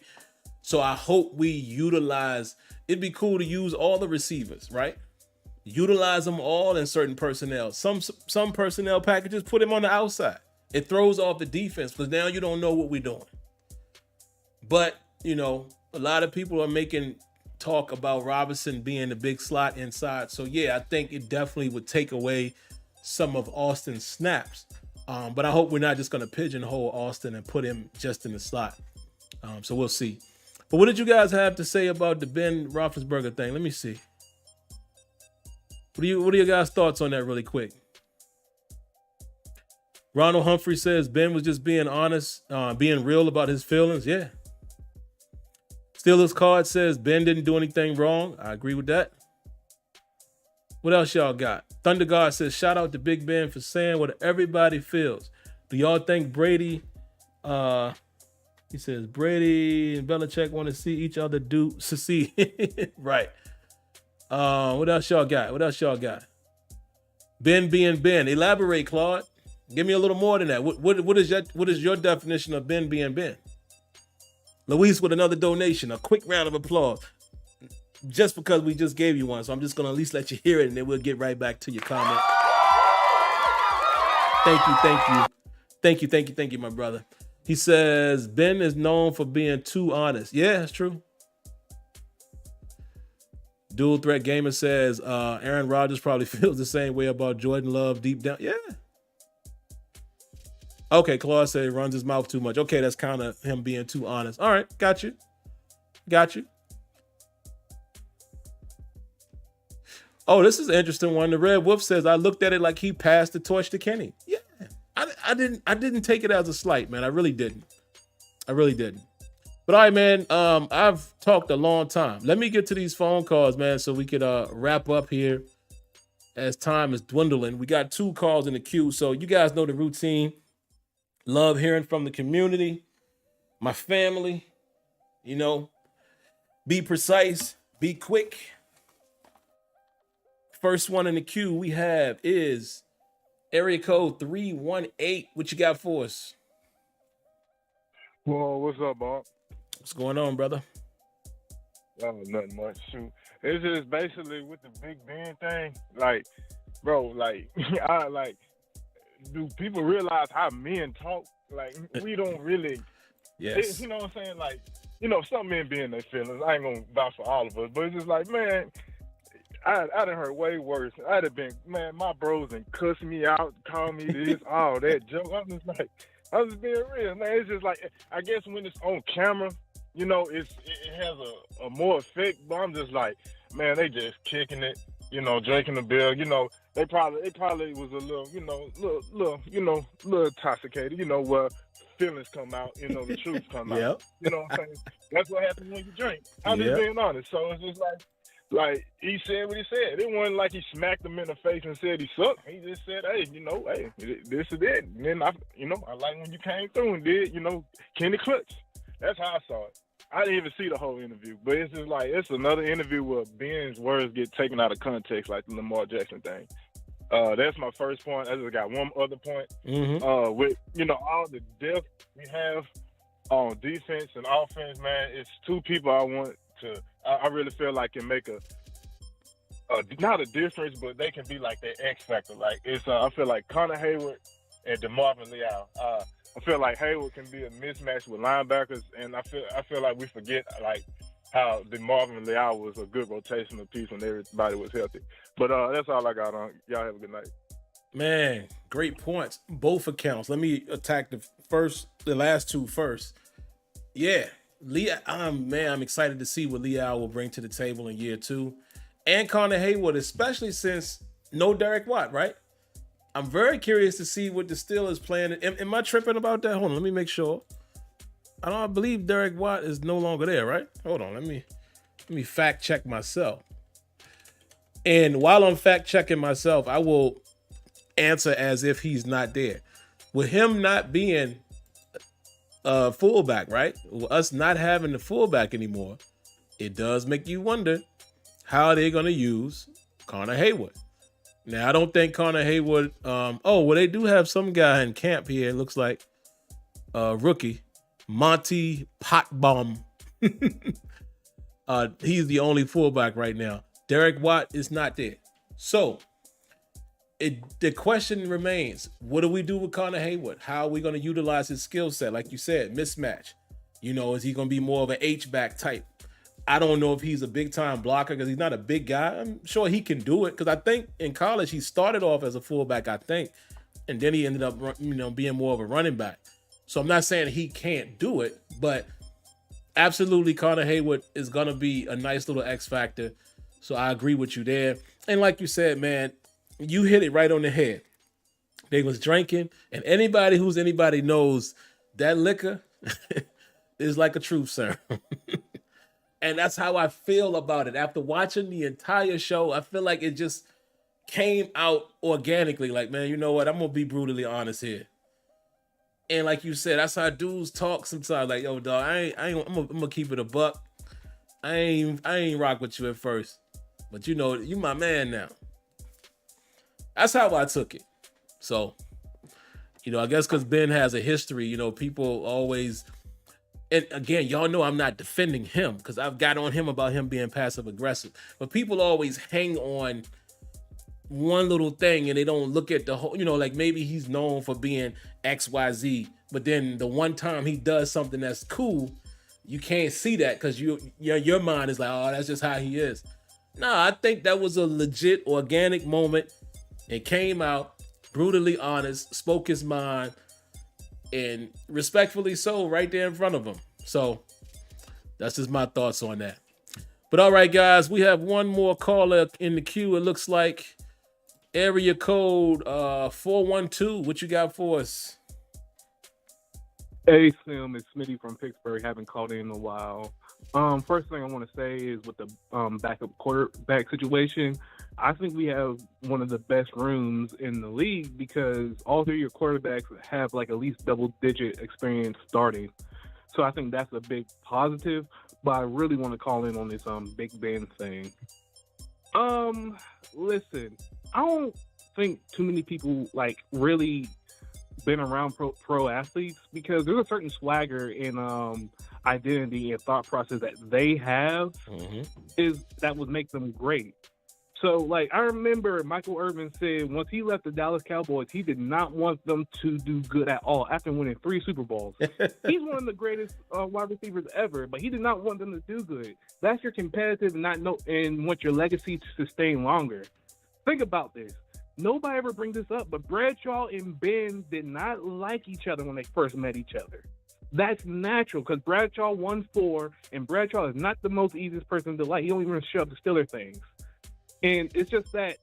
So I hope we utilize, it'd be cool to use all the receivers, right? Utilize them all in certain personnel. Some personnel packages, put him on the outside. It throws off the defense because now you don't know what we're doing. But, you know, a lot of people are making talk about Robinson being the big slot inside. So, yeah, I think it definitely would take away some of Austin's snaps. But I hope we're not just going to pigeonhole Austin and put him just in the slot. So we'll see. But what did you guys have to say about the Ben Roethlisberger thing? Let me see. What are your guys' thoughts on that really quick? Ronald Humphrey says Ben was just being honest, being real about his feelings. Yeah. Steelers Card says Ben didn't do anything wrong. I agree with that. What else y'all got? Thunder God says, shout out to Big Ben for saying what everybody feels. Do y'all think Brady Uh, he says Brady and Belichick want to see each other do succeed. Right. What else y'all got? Ben being Ben. Elaborate, Claude. Give me a little more than that. What is your definition of Ben being Ben? Luis with another donation. A quick round of applause. Just because we just gave you one, so I'm just gonna at least let you hear it, and then we'll get right back to your comment. Thank you, my brother. He says Ben is known for being too honest. Yeah, that's true. Dual Threat Gamer says Aaron Rodgers probably feels the same way about Jordan Love deep down. Yeah. Okay, Claude said he runs his mouth too much. Okay, that's kind of him being too honest. All right, got you. Oh, this is an interesting one. The Red Wolf says I looked at it like he passed the torch to Kenny. Yeah, I didn't take it as a slight, man. I really didn't. But all right, man. I've talked a long time. Let me get to these phone calls, man, so we could wrap up here as time is dwindling. We got 2 calls in the queue, so you guys know the routine. Love hearing from the community, my family. You know, be precise, be quick. First one in the queue we have is area code 318. What you got for us? Well, what's up, Bob? What's going on, brother? Nothing much. Shoot, it's just basically with the Big Ben thing. Like, bro, like, do people realize how men talk? Like, we don't really. Yes. You know what I'm saying? Like, some men be in their feelings. I ain't gonna vouch for all of us, but it's just like, man. I done heard way worse. I'd have been, man, my bros and cuss me out, call me this, all that joke. I'm just being real, man. It's just like, I guess when it's on camera, it has a more effect. But I'm just like, man, they just kicking it, drinking the beer. They probably was a little intoxicated. Where feelings come out, the truth come out. You know what I'm saying? That's what happens when you drink. I'm just being honest. So it's just like he said what he said. It wasn't like he smacked him in the face and said he sucked. He just said, hey, this is it. And then I like when you came through and did, Kenny Clutch. That's how I saw it. I didn't even see the whole interview, but it's just like, it's another interview where Ben's words get taken out of context, like the Lamar Jackson thing. That's my first point. I just got one other point. Mm-hmm. With, all the depth we have on defense and offense, man, it's 2 people I want to, I really feel like can make not a difference, but they can be like their X factor. Like I feel like Connor Hayward and DeMarvin Leal. I feel like Hayward can be a mismatch with linebackers, and I feel like we forget like how DeMarvin Leal was a good rotational piece when everybody was healthy. But that's all I got on. Y'all have a good night. Man, great points. Both accounts. Let me attack the last 2 first. Yeah. I'm excited to see what Leal will bring to the table in year 2. And Connor Hayward, especially since no Derek Watt, right? I'm very curious to see what the Steelers plan. Am I tripping about that? Hold on, let me make sure. I believe Derek Watt is no longer there, right? Hold on, let me fact check myself. And while I'm fact checking myself, I will answer as if he's not there. With him not being fullback, right? Us not having the fullback anymore, it does make you wonder how they're going to use Connor Hayward. Now, I don't think Connor Hayward, they do have some guy in camp here. It looks like rookie, Monty Potbomb. He's the only fullback right now. Derek Watt is not there. So, the question remains, what do we do with Connor Hayward? How are we going to utilize his skill set? Like you said, mismatch. Is he going to be more of an H-back type? I don't know if he's a big-time blocker because he's not a big guy. I'm sure he can do it because I think in college he started off as a fullback, and then he ended up, being more of a running back. So I'm not saying he can't do it, but absolutely Connor Hayward is going to be a nice little X factor. So I agree with you there. And like you said, man, you hit it right on the head. They was drinking, and anybody knows that liquor is like a truth serum. And that's how I feel about it. After watching the entire show, I feel like it just came out organically. Like, man, you know what? I'm going to be brutally honest here. And like you said, that's how dudes talk sometimes. Like, yo, dog, I'm gonna keep it a buck. I ain't rock with you at first, but you know, you my man now. That's how I took it. So, you know, I guess because Ben has a history, you know, people always, and again, y'all know I'm not defending him because I've got on him about him being passive aggressive, but people always hang on one little thing and they don't look at the whole, you know, like maybe he's known for being XYZ, but then the one time he does something that's cool, you can't see that because your mind is like, oh, that's just how he is. Nah, I think that was a legit organic moment. It came out brutally honest, spoke his mind, and respectfully so right there in front of him. So that's just my thoughts on that. But all right, guys, we have one more caller in the queue. It looks like area code 412. What you got for us? Hey, Sim, it's Smitty from Pittsburgh. Haven't called in a while. First thing I want to say is with the backup quarterback situation, I think we have one of the best rooms in the league because all three of your quarterbacks have like at least double-digit experience starting. So I think that's a big positive. But I really want to call in on this Big Ben thing. Listen, I don't think too many people like really been around pro athletes because there's a certain swagger and identity and thought process that they have is that would make them great. So, like, I remember Michael Irvin said once he left the Dallas Cowboys, he did not want them to do good at all after winning 3 Super Bowls. He's one of the greatest wide receivers ever, but he did not want them to do good. That's your competitive and want your legacy to sustain longer. Think about this. Nobody ever brings this up, but Bradshaw and Ben did not like each other when they first met each other. That's natural because Bradshaw won 4, and Bradshaw is not the most easiest person to like. He don't even show up to Steeler things. And it's just that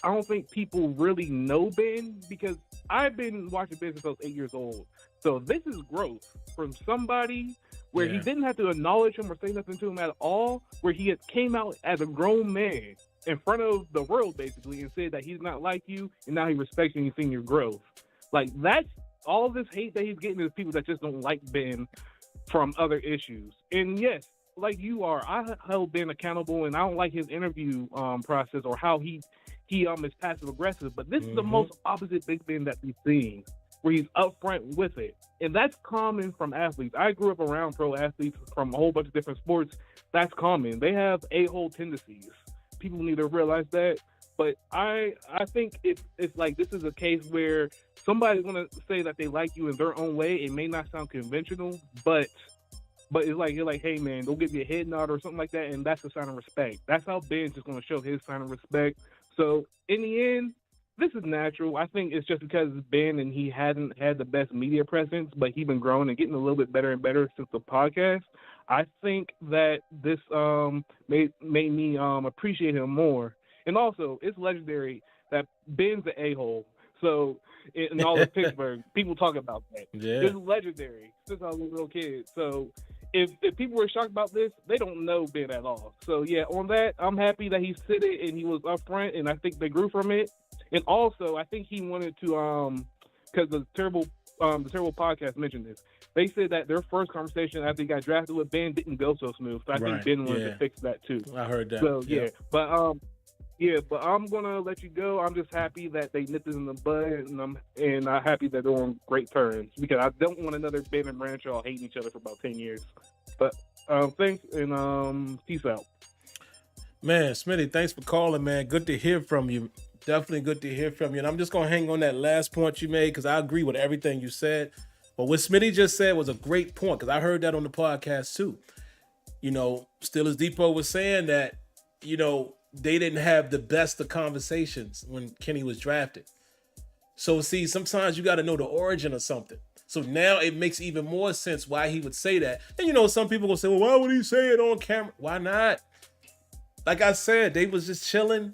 I don't think people really know Ben because I've been watching Ben since I was 8 years old. So this is growth from somebody where he didn't have to acknowledge him or say nothing to him at all, where he had came out as a grown man in front of the world basically and said that he's not like you and now he respects you and he's seeing your growth. Like that's all this hate that he's getting is people that just don't like Ben from other issues. And yes, like you are, I held Ben accountable, and I don't like his interview process or how he is passive aggressive. But this is the most opposite Big Ben that we've seen, where he's upfront with it, and that's common from athletes. I grew up around pro athletes from a whole bunch of different sports. That's common. They have a-hole tendencies. People need to realize that. But I think it's like this is a case where somebody's gonna say that they like you in their own way. It may not sound conventional, but it's like you're like, hey man, go give me a head nod or something like that, and that's a sign of respect. That's how Ben's just gonna show his sign of respect. So in the end, this is natural. I think it's just because it's Ben and he hadn't had the best media presence, but he's been growing and getting a little bit better and better since the podcast. I think that this made me appreciate him more. And also, it's legendary that Ben's an a-hole. So in all of Pittsburgh, people talk about that. Yeah. It's legendary since I was a little kid. So if people were shocked about this, they don't know Ben at all. So yeah, on that, I'm happy that he said it and he was upfront, and I think they grew from it. And also, I think he wanted to because the terrible podcast mentioned this. They said that their first conversation after he got drafted with Ben didn't go so smooth. So I think Ben wanted to fix that too. I heard that. So yeah, but I'm gonna let you go. I'm just happy that they nipped it in the bud, and I'm happy that they're on great terms because I don't want another Ben and Bradshaw hating each other for about 10 years. But thanks and peace out. Man, Smitty, thanks for calling, man. Good to hear from you. Definitely good to hear from you. And I'm just gonna hang on that last point you made because I agree with everything you said. But what Smitty just said was a great point because I heard that on the podcast too. You know, Steelers Depot was saying that, you know, they didn't have the best of conversations when Kenny was drafted. So see, sometimes you got to know the origin of something. So now it makes even more sense why he would say that. And you know, some people will say, well, why would he say it on camera? Why not? Like I said, they was just chilling.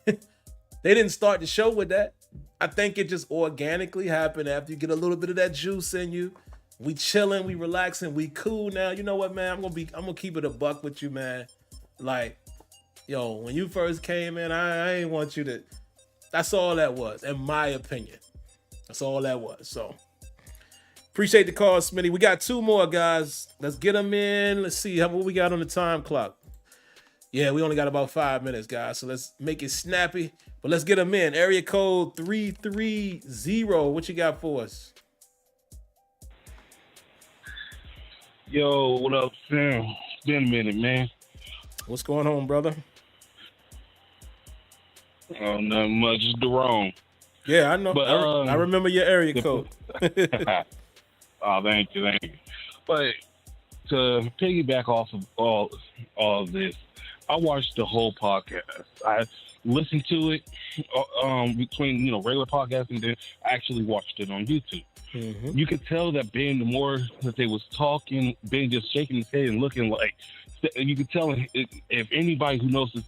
They didn't start the show with that. I think it just organically happened after you get a little bit of that juice in you. We chilling, we relaxing, we cool now. You know what, man? I'm gonna keep it a buck with you, man. Like, yo, when you first came in, I ain't want you to. That's all that was, in my opinion. That's all that was. So, Appreciate the call, Smitty. We got 2 more, guys. Let's get them in. Let's see what we got on the time clock. Yeah, we only got about 5 minutes, guys. So let's make it snappy. But let's get them in. Area code 330. What you got for us? Yo, what up, Sam? It's been a minute, man. What's going on, brother? Oh, nothing much. It's Jerome. Yeah, I know. But, I remember your area code. Oh, thank you. But to piggyback off of all of this, I watched the whole podcast. I listened to it between regular podcasts, and then I actually watched it on YouTube. Mm-hmm. You could tell that Ben, the more that they was talking, Ben just shaking his head and looking like, you could tell if anybody who knows this,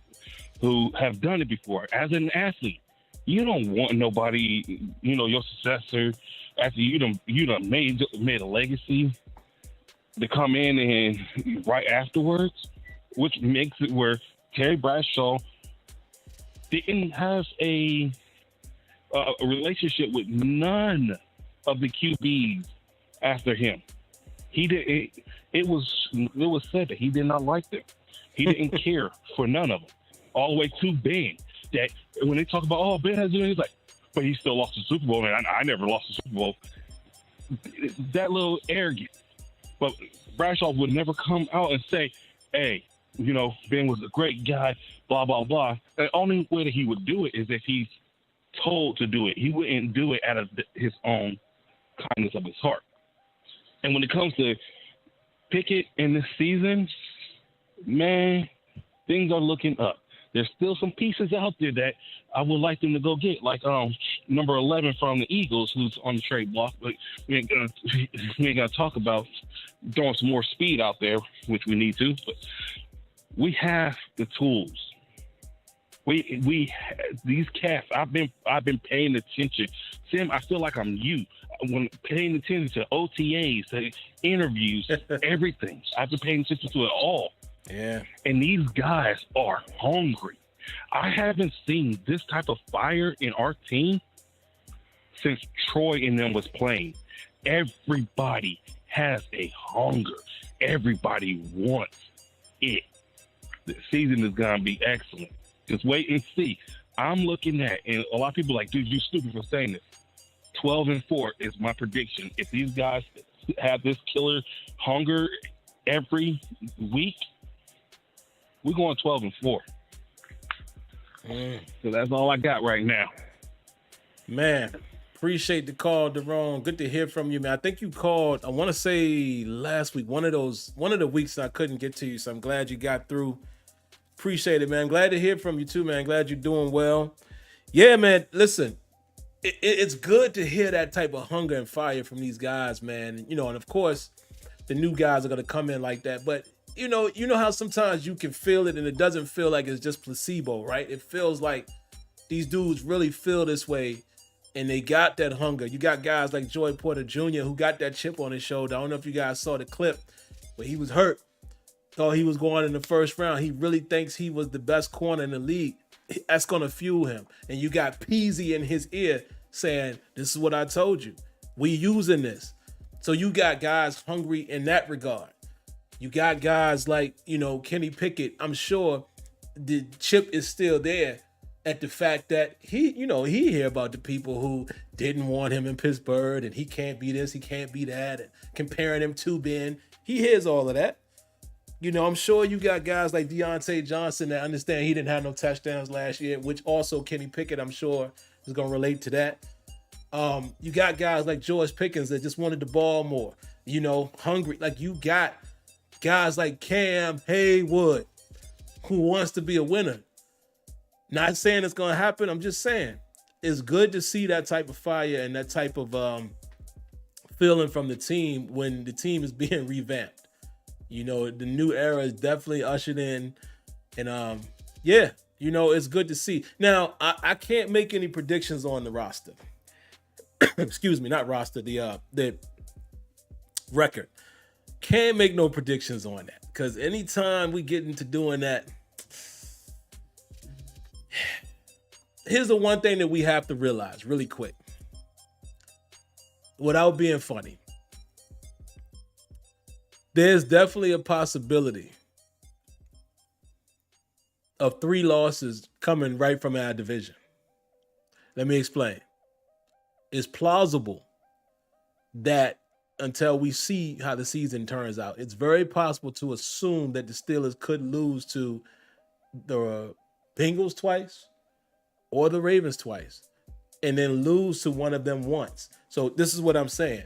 who have done it before, as an athlete, you don't want nobody, your successor, after you done made a legacy, to come in and right afterwards, which makes it where Terry Bradshaw didn't have a relationship with none of the QBs after him. He did. It was said that he did not like them. He didn't care for none of them. All the way to Ben. That when they talk about, Ben has, he's like, but he still lost the Super Bowl, and I never lost the Super Bowl. That little arrogance. But Bradshaw would never come out and say, hey, Ben was a great guy, blah, blah, blah. The only way that he would do it is if he's told to do it. He wouldn't do it out of his own kindness of his heart. And when it comes to Pickett in this season, man, things are looking up. There's still some pieces out there that I would like them to go get, like number 11 from the Eagles, who's on the trade block. But we ain't gonna talk about throwing some more speed out there, which we need to. But we have the tools. We these cats. I've been paying attention. Sam, I feel like I'm you when paying attention to OTAs, to interviews, everything. I've been paying attention to it all. Yeah. And these guys are hungry. I haven't seen this type of fire in our team since Troy and them was playing. Everybody has a hunger. Everybody wants it. The season is going to be excellent. Just wait and see. I'm looking at, and a lot of people are like, dude, you're stupid for saying this. 12-4 is my prediction. If these guys have this killer hunger every week, we're going 12-4. So that's all I got right now. Man, appreciate the call, Daron. Good to hear from you, man. I think you called, I want to say last week, one of the weeks I couldn't get to you, so I'm glad you got through. Appreciate it, man. Glad to hear from you too, man. Glad you're doing well. Yeah, man, listen, it's good to hear that type of hunger and fire from these guys, man. And of course, the new guys are going to come in like that, but you know how sometimes you can feel it and it doesn't feel like it's just placebo, right? It feels like these dudes really feel this way and they got that hunger. You got guys like Joey Porter Jr. who got that chip on his shoulder. I don't know if you guys saw the clip, but he was hurt. Thought he was going in the first round. He really thinks he was the best corner in the league. That's going to fuel him. And you got Peasy in his ear saying, this is what I told you. We using this. So you got guys hungry in that regard. You got guys like, Kenny Pickett. I'm sure the chip is still there at the fact that he hear about the people who didn't want him in Pittsburgh and he can't be this, he can't be that, and comparing him to Ben. He hears all of that. I'm sure you got guys like Deontay Johnson that understand he didn't have no touchdowns last year, which also Kenny Pickett, I'm sure, is going to relate to that. You got guys like George Pickens that just wanted the ball more, hungry. Like you got guys like Cam Haywood who wants to be a winner. Not saying it's going to happen. I'm just saying it's good to see that type of fire and that type of feeling from the team when the team is being revamped. The new era is definitely ushered in. And it's good to see. Now, I can't make any predictions on the roster. Excuse me, not roster, the record. Can't make no predictions on that. Because anytime we get into doing that, here's the one thing that we have to realize really quick. Without being funny, There's definitely a possibility of 3 losses coming right from our division. Let me explain. It's plausible that until we see how the season turns out, it's very possible to assume that the Steelers could lose to the Bengals twice or the Ravens twice and then lose to one of them once. So this is what I'm saying.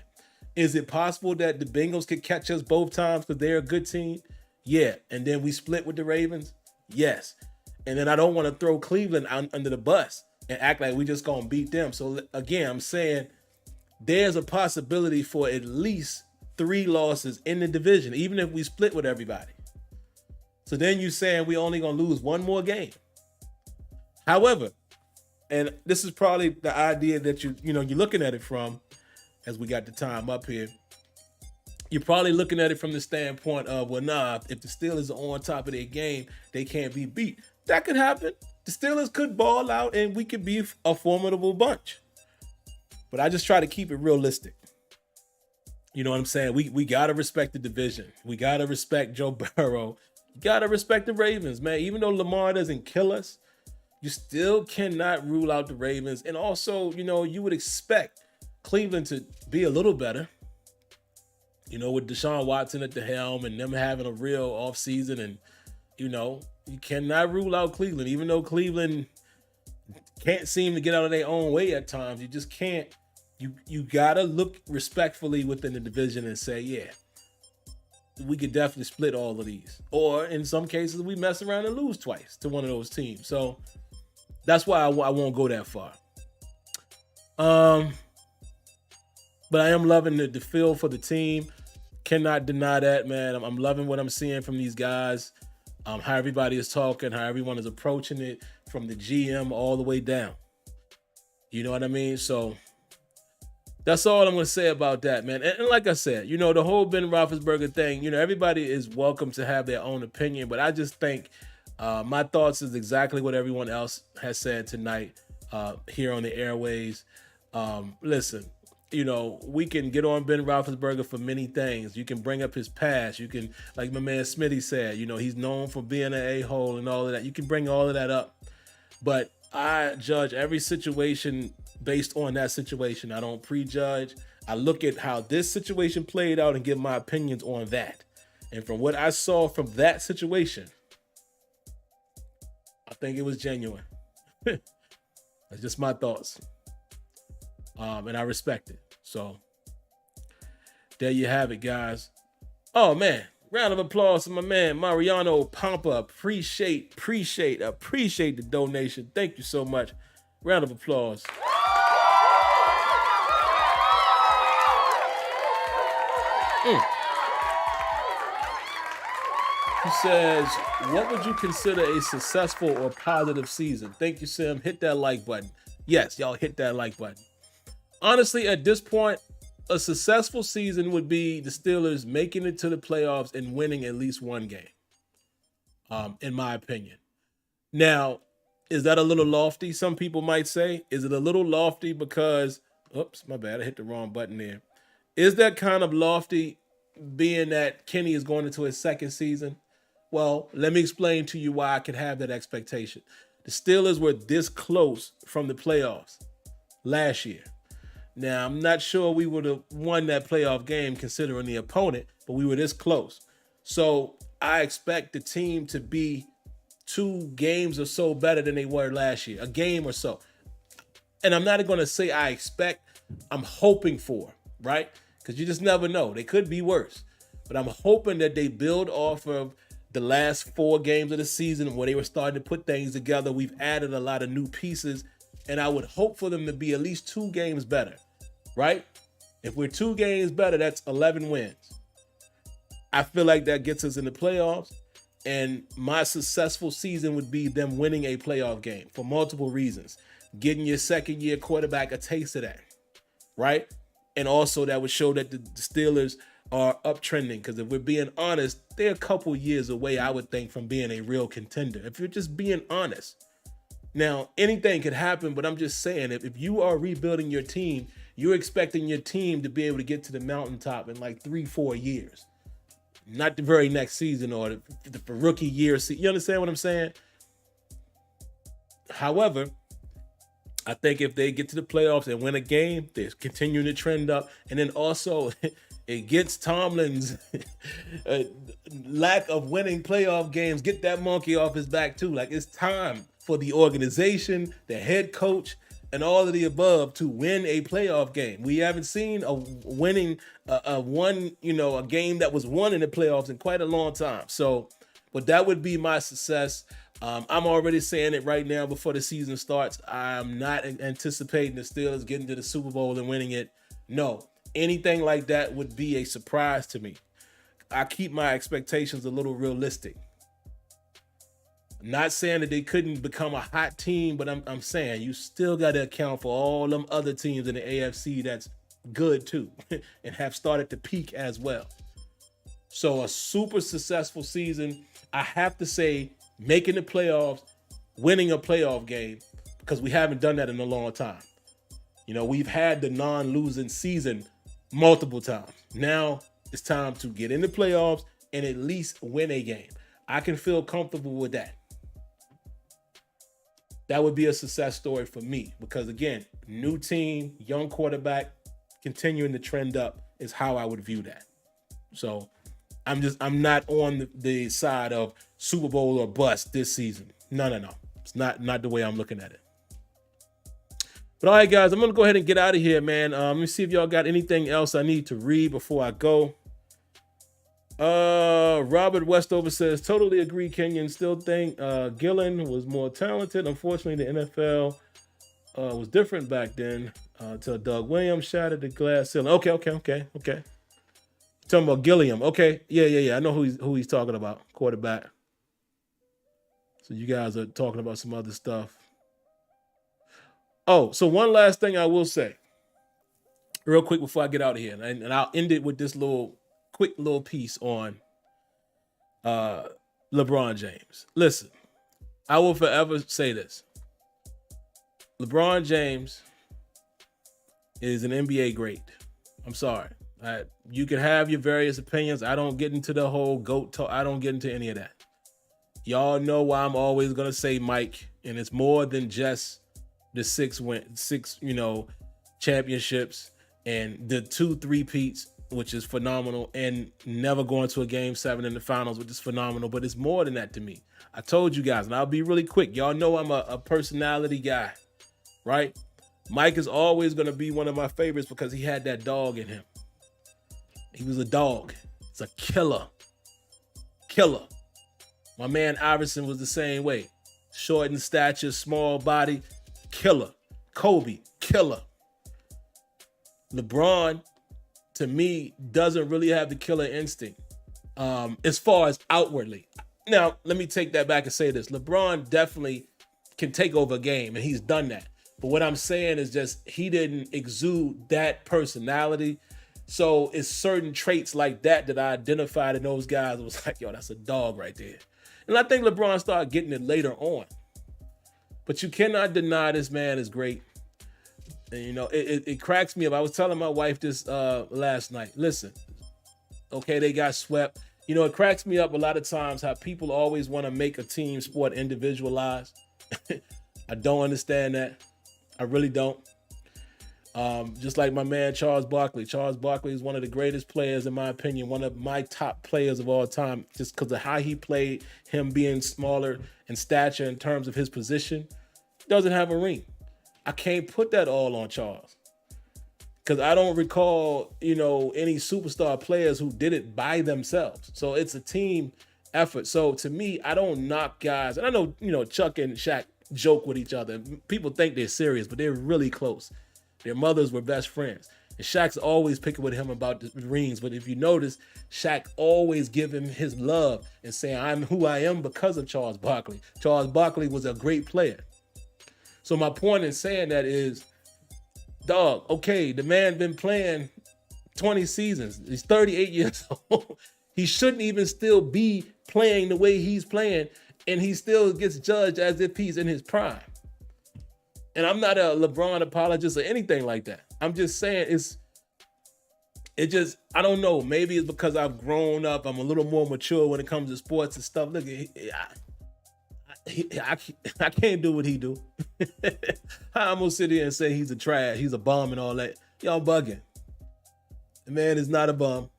Is it possible that the Bengals could catch us both times because they're a good team? Yeah. And then we split with the Ravens? Yes. And then I don't want to throw Cleveland under the bus and act like we just going to beat them. So again, I'm saying there's a possibility for at least 3 losses in the division, even if we split with everybody. So then you're saying we only going to lose one more game. However, and this is probably the idea that you're looking at it from, as we got the time up here, you're probably looking at it from the standpoint of, well, nah, if the Steelers are on top of their game, they can't be beat. That could happen. The Steelers could ball out and we could be a formidable bunch. But I just try to keep it realistic. You know what I'm saying? We got to respect the division. We got to respect Joe Burrow. You got to respect the Ravens, man. Even though Lamar doesn't kill us, you still cannot rule out the Ravens. And also, you would expect Cleveland to be a little better, with Deshaun Watson at the helm and them having a real offseason. And, you cannot rule out Cleveland, even though Cleveland can't seem to get out of their own way at times. You just can't. You got to look respectfully within the division and say, yeah, we could definitely split all of these. Or in some cases, we mess around and lose twice to one of those teams. So that's why I won't go that far. But I am loving the feel for the team. Cannot deny that, man. I'm loving what I'm seeing from these guys. How everybody is talking, how everyone is approaching it from the GM all the way down. You know what I mean? So that's all I'm going to say about that, man. And like I said, the whole Ben Roethlisberger thing, everybody is welcome to have their own opinion, but I just think my thoughts is exactly what everyone else has said tonight here on the airways. Listen, we can get on Ben Roethlisberger for many things. You can bring up his past. You can, like my man Smitty said, he's known for being an a-hole and all of that. You can bring all of that up. But I judge every situation based on that situation. I don't prejudge. I look at how this situation played out and give my opinions on that. And from what I saw from that situation, I think it was genuine. That's just my thoughts. And I respect it. So there you have it, guys. Oh man, round of applause to my man Mariano Pampa. Appreciate the donation. Thank you so much. Round of applause. He says, what would you consider a successful or positive season? Thank you, Sim. Hit that like button. Yes, y'all hit that like button. Honestly, at this point, a successful season would be the Steelers making it to the playoffs and winning at least one game, in my opinion. Now, is that a little lofty? Some people might say. Is it a little lofty because, oops, my bad, I hit the wrong button there. Is that kind of lofty being that Kenny is going into his second season? Well, let me explain to you why I could have that expectation. The Steelers were this close from the playoffs last year. Now, I'm not sure we would have won that playoff game considering the opponent, but we were this close. So I expect the team to be 2 games or so better than they were last year, a game or so. And I'm not going to say I expect, I'm hoping for, right? Because you just never know. They could be worse. But I'm hoping that they build off of the last 4 games of the season where they were starting to put things together. We've added a lot of new pieces, and I would hope for them to be at least 2 games better. Right? If we're 2 games better, that's 11 wins. I feel like that gets us in the playoffs, and my successful season would be them winning a playoff game for multiple reasons. Getting your second-year quarterback a taste of that, right? And also that would show that the Steelers are uptrending, because if we're being honest, they're a couple years away, I would think, from being a real contender. If you're just being honest. Now, anything could happen, but I'm just saying, if you are rebuilding your team, you're expecting your team to be able to get to the mountaintop in like 3-4 years. not the very next season or the rookie year. You understand what I'm saying? However, I think if they get to the playoffs and win a game, they're continuing to trend up. And then also, it gets Tomlin's lack of winning playoff games, get that monkey off his back too. Like, it's time for the organization, the head coach, and all of the above to win a playoff game. We haven't seen a game that was won in the playoffs in quite a long time. So, but that would be my success. I'm already saying it right now before the season starts. I'm not anticipating the Steelers getting to the Super Bowl and winning it. No, anything like that would be a surprise to me. I keep my expectations a little realistic. I'm not saying that they couldn't become a hot team, but I'm saying you still got to account for all them other teams in the AFC that's good too and have started to peak as well. So a super successful season, I have to say, making the playoffs, winning a playoff game, because we haven't done that in a long time. We've had the non-losing season multiple times. Now it's time to get in the playoffs and at least win a game. I can feel comfortable with that. That would be a success story for me because, again, new team, young quarterback, continuing to trend up is how I would view that. So I'm not on the side of Super Bowl or bust this season. No. It's not the way I'm looking at it. But all right, guys, I'm going to go ahead and get out of here, man. Let me see if y'all got anything else I need to read before I go. Robert Westover says, totally agree, Kenyon. Still think Gillen was more talented. Unfortunately, the NFL was different back then until Doug Williams shattered the glass ceiling. Okay. Talking about Gilliam. Okay. Yeah. I know who he's talking about. Quarterback. So you guys are talking about some other stuff. Oh, so one last thing I will say real quick before I get out of here. And I'll end it with this quick little piece on LeBron James. Listen, I will forever say this. LeBron James is an NBA great. I'm sorry. You can have your various opinions. I don't get into the whole GOAT talk. I don't get into any of that. Y'all know why I'm always going to say Mike, and it's more than just the six championships and the 2 3-peats, which is phenomenal, and never going to a game 7 in the finals, which is phenomenal, but it's more than that to me. I told you guys, and I'll be really quick. Y'all know I'm a personality guy, right? Mike is always going to be one of my favorites because he had that dog in him. He was a dog. It's a killer. My man Iverson was the same way. Short in stature, small body, killer. Kobe, killer. LeBron, to me, doesn't really have the killer instinct as far as outwardly. Now, let me take that back and say this. LeBron definitely can take over a game, and he's done that. But what I'm saying is just he didn't exude that personality. So it's certain traits like that I identified in those guys. It was like, yo, that's a dog right there. And I think LeBron started getting it later on. But you cannot deny this man is great. And, it cracks me up. I was telling my wife this last night. Listen, okay, they got swept. It cracks me up a lot of times how people always want to make a team sport individualized. I don't understand that. I really don't. Just like my man Charles Barkley. Charles Barkley is one of the greatest players, in my opinion, one of my top players of all time, just because of how he played, him being smaller in stature in terms of his position. Doesn't have a ring. I can't put that all on Charles because I don't recall, any superstar players who did it by themselves. So it's a team effort. So to me, I don't knock guys. And I know, Chuck and Shaq joke with each other. People think they're serious, but they're really close. Their mothers were best friends. And Shaq's always picking with him about the rings. But if you notice, Shaq always give him his love and saying, I'm who I am because of Charles Barkley. Charles Barkley was a great player. So my point in saying that is, dog, okay, the man been playing 20 seasons. He's 38 years old. He shouldn't even still be playing the way he's playing. And he still gets judged as if he's in his prime. And I'm not a LeBron apologist or anything like that. I'm just saying it just, I don't know. Maybe it's because I've grown up. I'm a little more mature when it comes to sports and stuff. Look, I can't do what he do. I'm gonna sit here and say he's a bum and all that. Y'all bugging. The man is not a bum.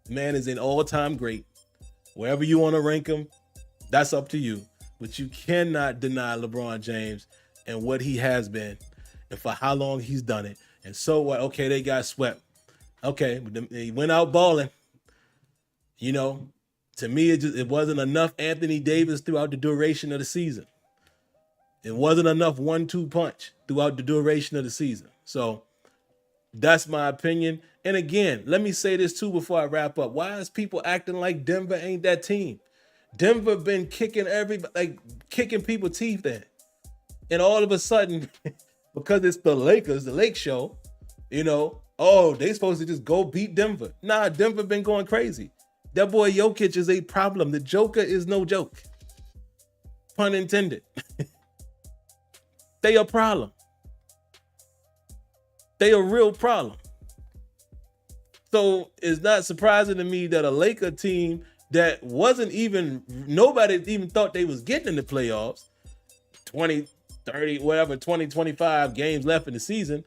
The man is an all-time great. Wherever you want to rank him, that's up to you. But you cannot deny LeBron James and what he has been and for how long he's done it. And so what? Okay, they got swept. Okay, but he went out balling. You know, to me, it wasn't enough Anthony Davis throughout the duration of the season. It wasn't enough 1-2 punch throughout the duration of the season. So that's my opinion. And again, let me say this too before I wrap up. Why is people acting like Denver ain't that team? Denver been kicking kicking people's teeth in. And all of a sudden, because it's the Lakers, the Lake Show, you know, oh, they supposed to just go beat Denver. Nah, Denver been going crazy. That boy Jokic is a problem. The Joker is no joke. Pun intended. They a problem. They a real problem. So it's not surprising to me that a Laker team that nobody even thought they was getting in the playoffs, 20, 30, whatever, 20, 25 games left in the season,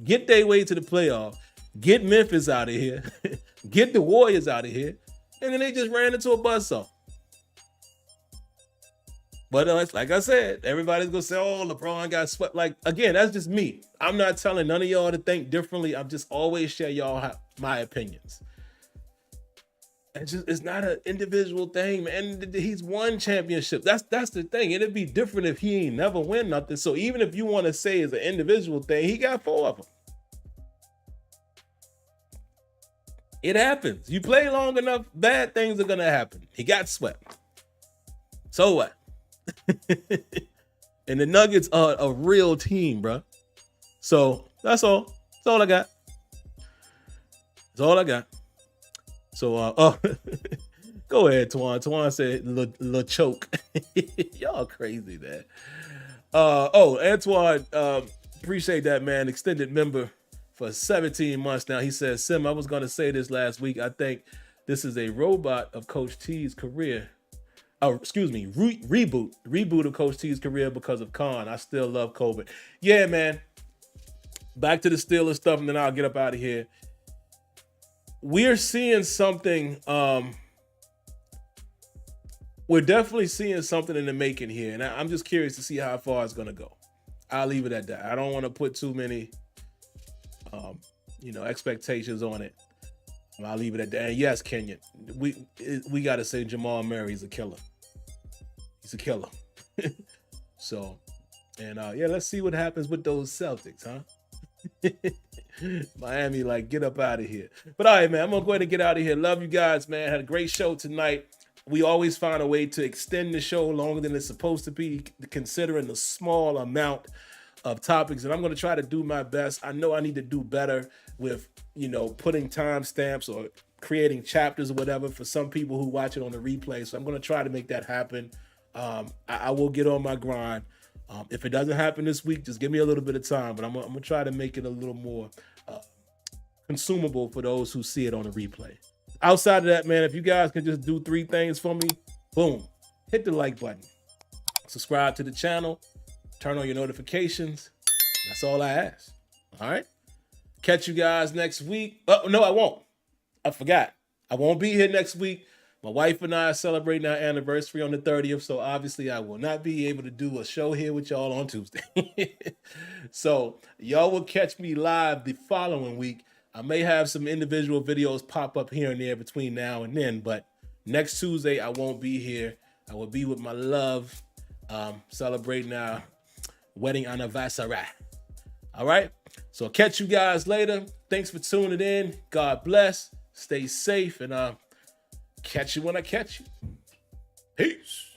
get their way to the playoffs, get Memphis out of here, get the Warriors out of here, and then they just ran into a buzzsaw. But like I said, everybody's going to say, oh, LeBron got swept. Like, again, that's just me. I'm not telling none of y'all to think differently. I'm just always share y'all my opinions. It's not an individual thing, man. He's won championships. That's the thing. It'd be different if he ain't never win nothing. So even if you want to say it's an individual thing, he got 4 of them. It happens. You play long enough, bad things are going to happen. He got swept. So what? And the Nuggets are a real team, bro. So that's all. That's all I got. That's all I got. So, go ahead, Twan. Twan said, "La choke." Y'all crazy, man. Antoine, appreciate that, man. Extended member for 17 months now. He says, Sim, I was going to say this last week. I think this is a robot of Coach T's career. Oh, excuse me, reboot of Coach T's career because of Khan. I still love COVID. Yeah, man. Back to the Steelers stuff, and then I'll get up out of here. We're seeing something. We're definitely seeing something in the making here, and I'm just curious to see how far it's going to go. I'll leave it at that. I don't want to put too many, expectations on it. I'll leave it at that. And yes, Kenyon, we got to say Jamal Murray's a killer. He's a killer. So, and let's see what happens with those Celtics, huh? Miami, get up out of here. But all right, man, I'm going to go ahead and get out of here. Love you guys, man. Had a great show tonight. We always find a way to extend the show longer than it's supposed to be, considering the small amount of topics. And I'm going to try to do my best. I know I need to do better with, putting timestamps or creating chapters or whatever for some people who watch it on the replay. So I'm going to try to make that happen. I will get on my grind. If it doesn't happen this week, just give me a little bit of time, but I'm going to try to make it a little more consumable for those who see it on the replay. Outside of that, man, if you guys can just do 3 things for me, boom, hit the like button, subscribe to the channel, turn on your notifications. That's all I ask. All right. Catch you guys next week. Oh, no, I won't. I forgot. I won't be here next week. My wife and I are celebrating our anniversary on the 30th, so obviously I will not be able to do a show here with y'all on Tuesday. So y'all will catch me live the following week. I may have some individual videos pop up here and there between now and then, but next Tuesday I won't be here. I will be with my love, celebrating our wedding anniversary. All right? So I'll catch you guys later. Thanks for tuning in. God bless. Stay safe, and catch you when I catch you. Peace.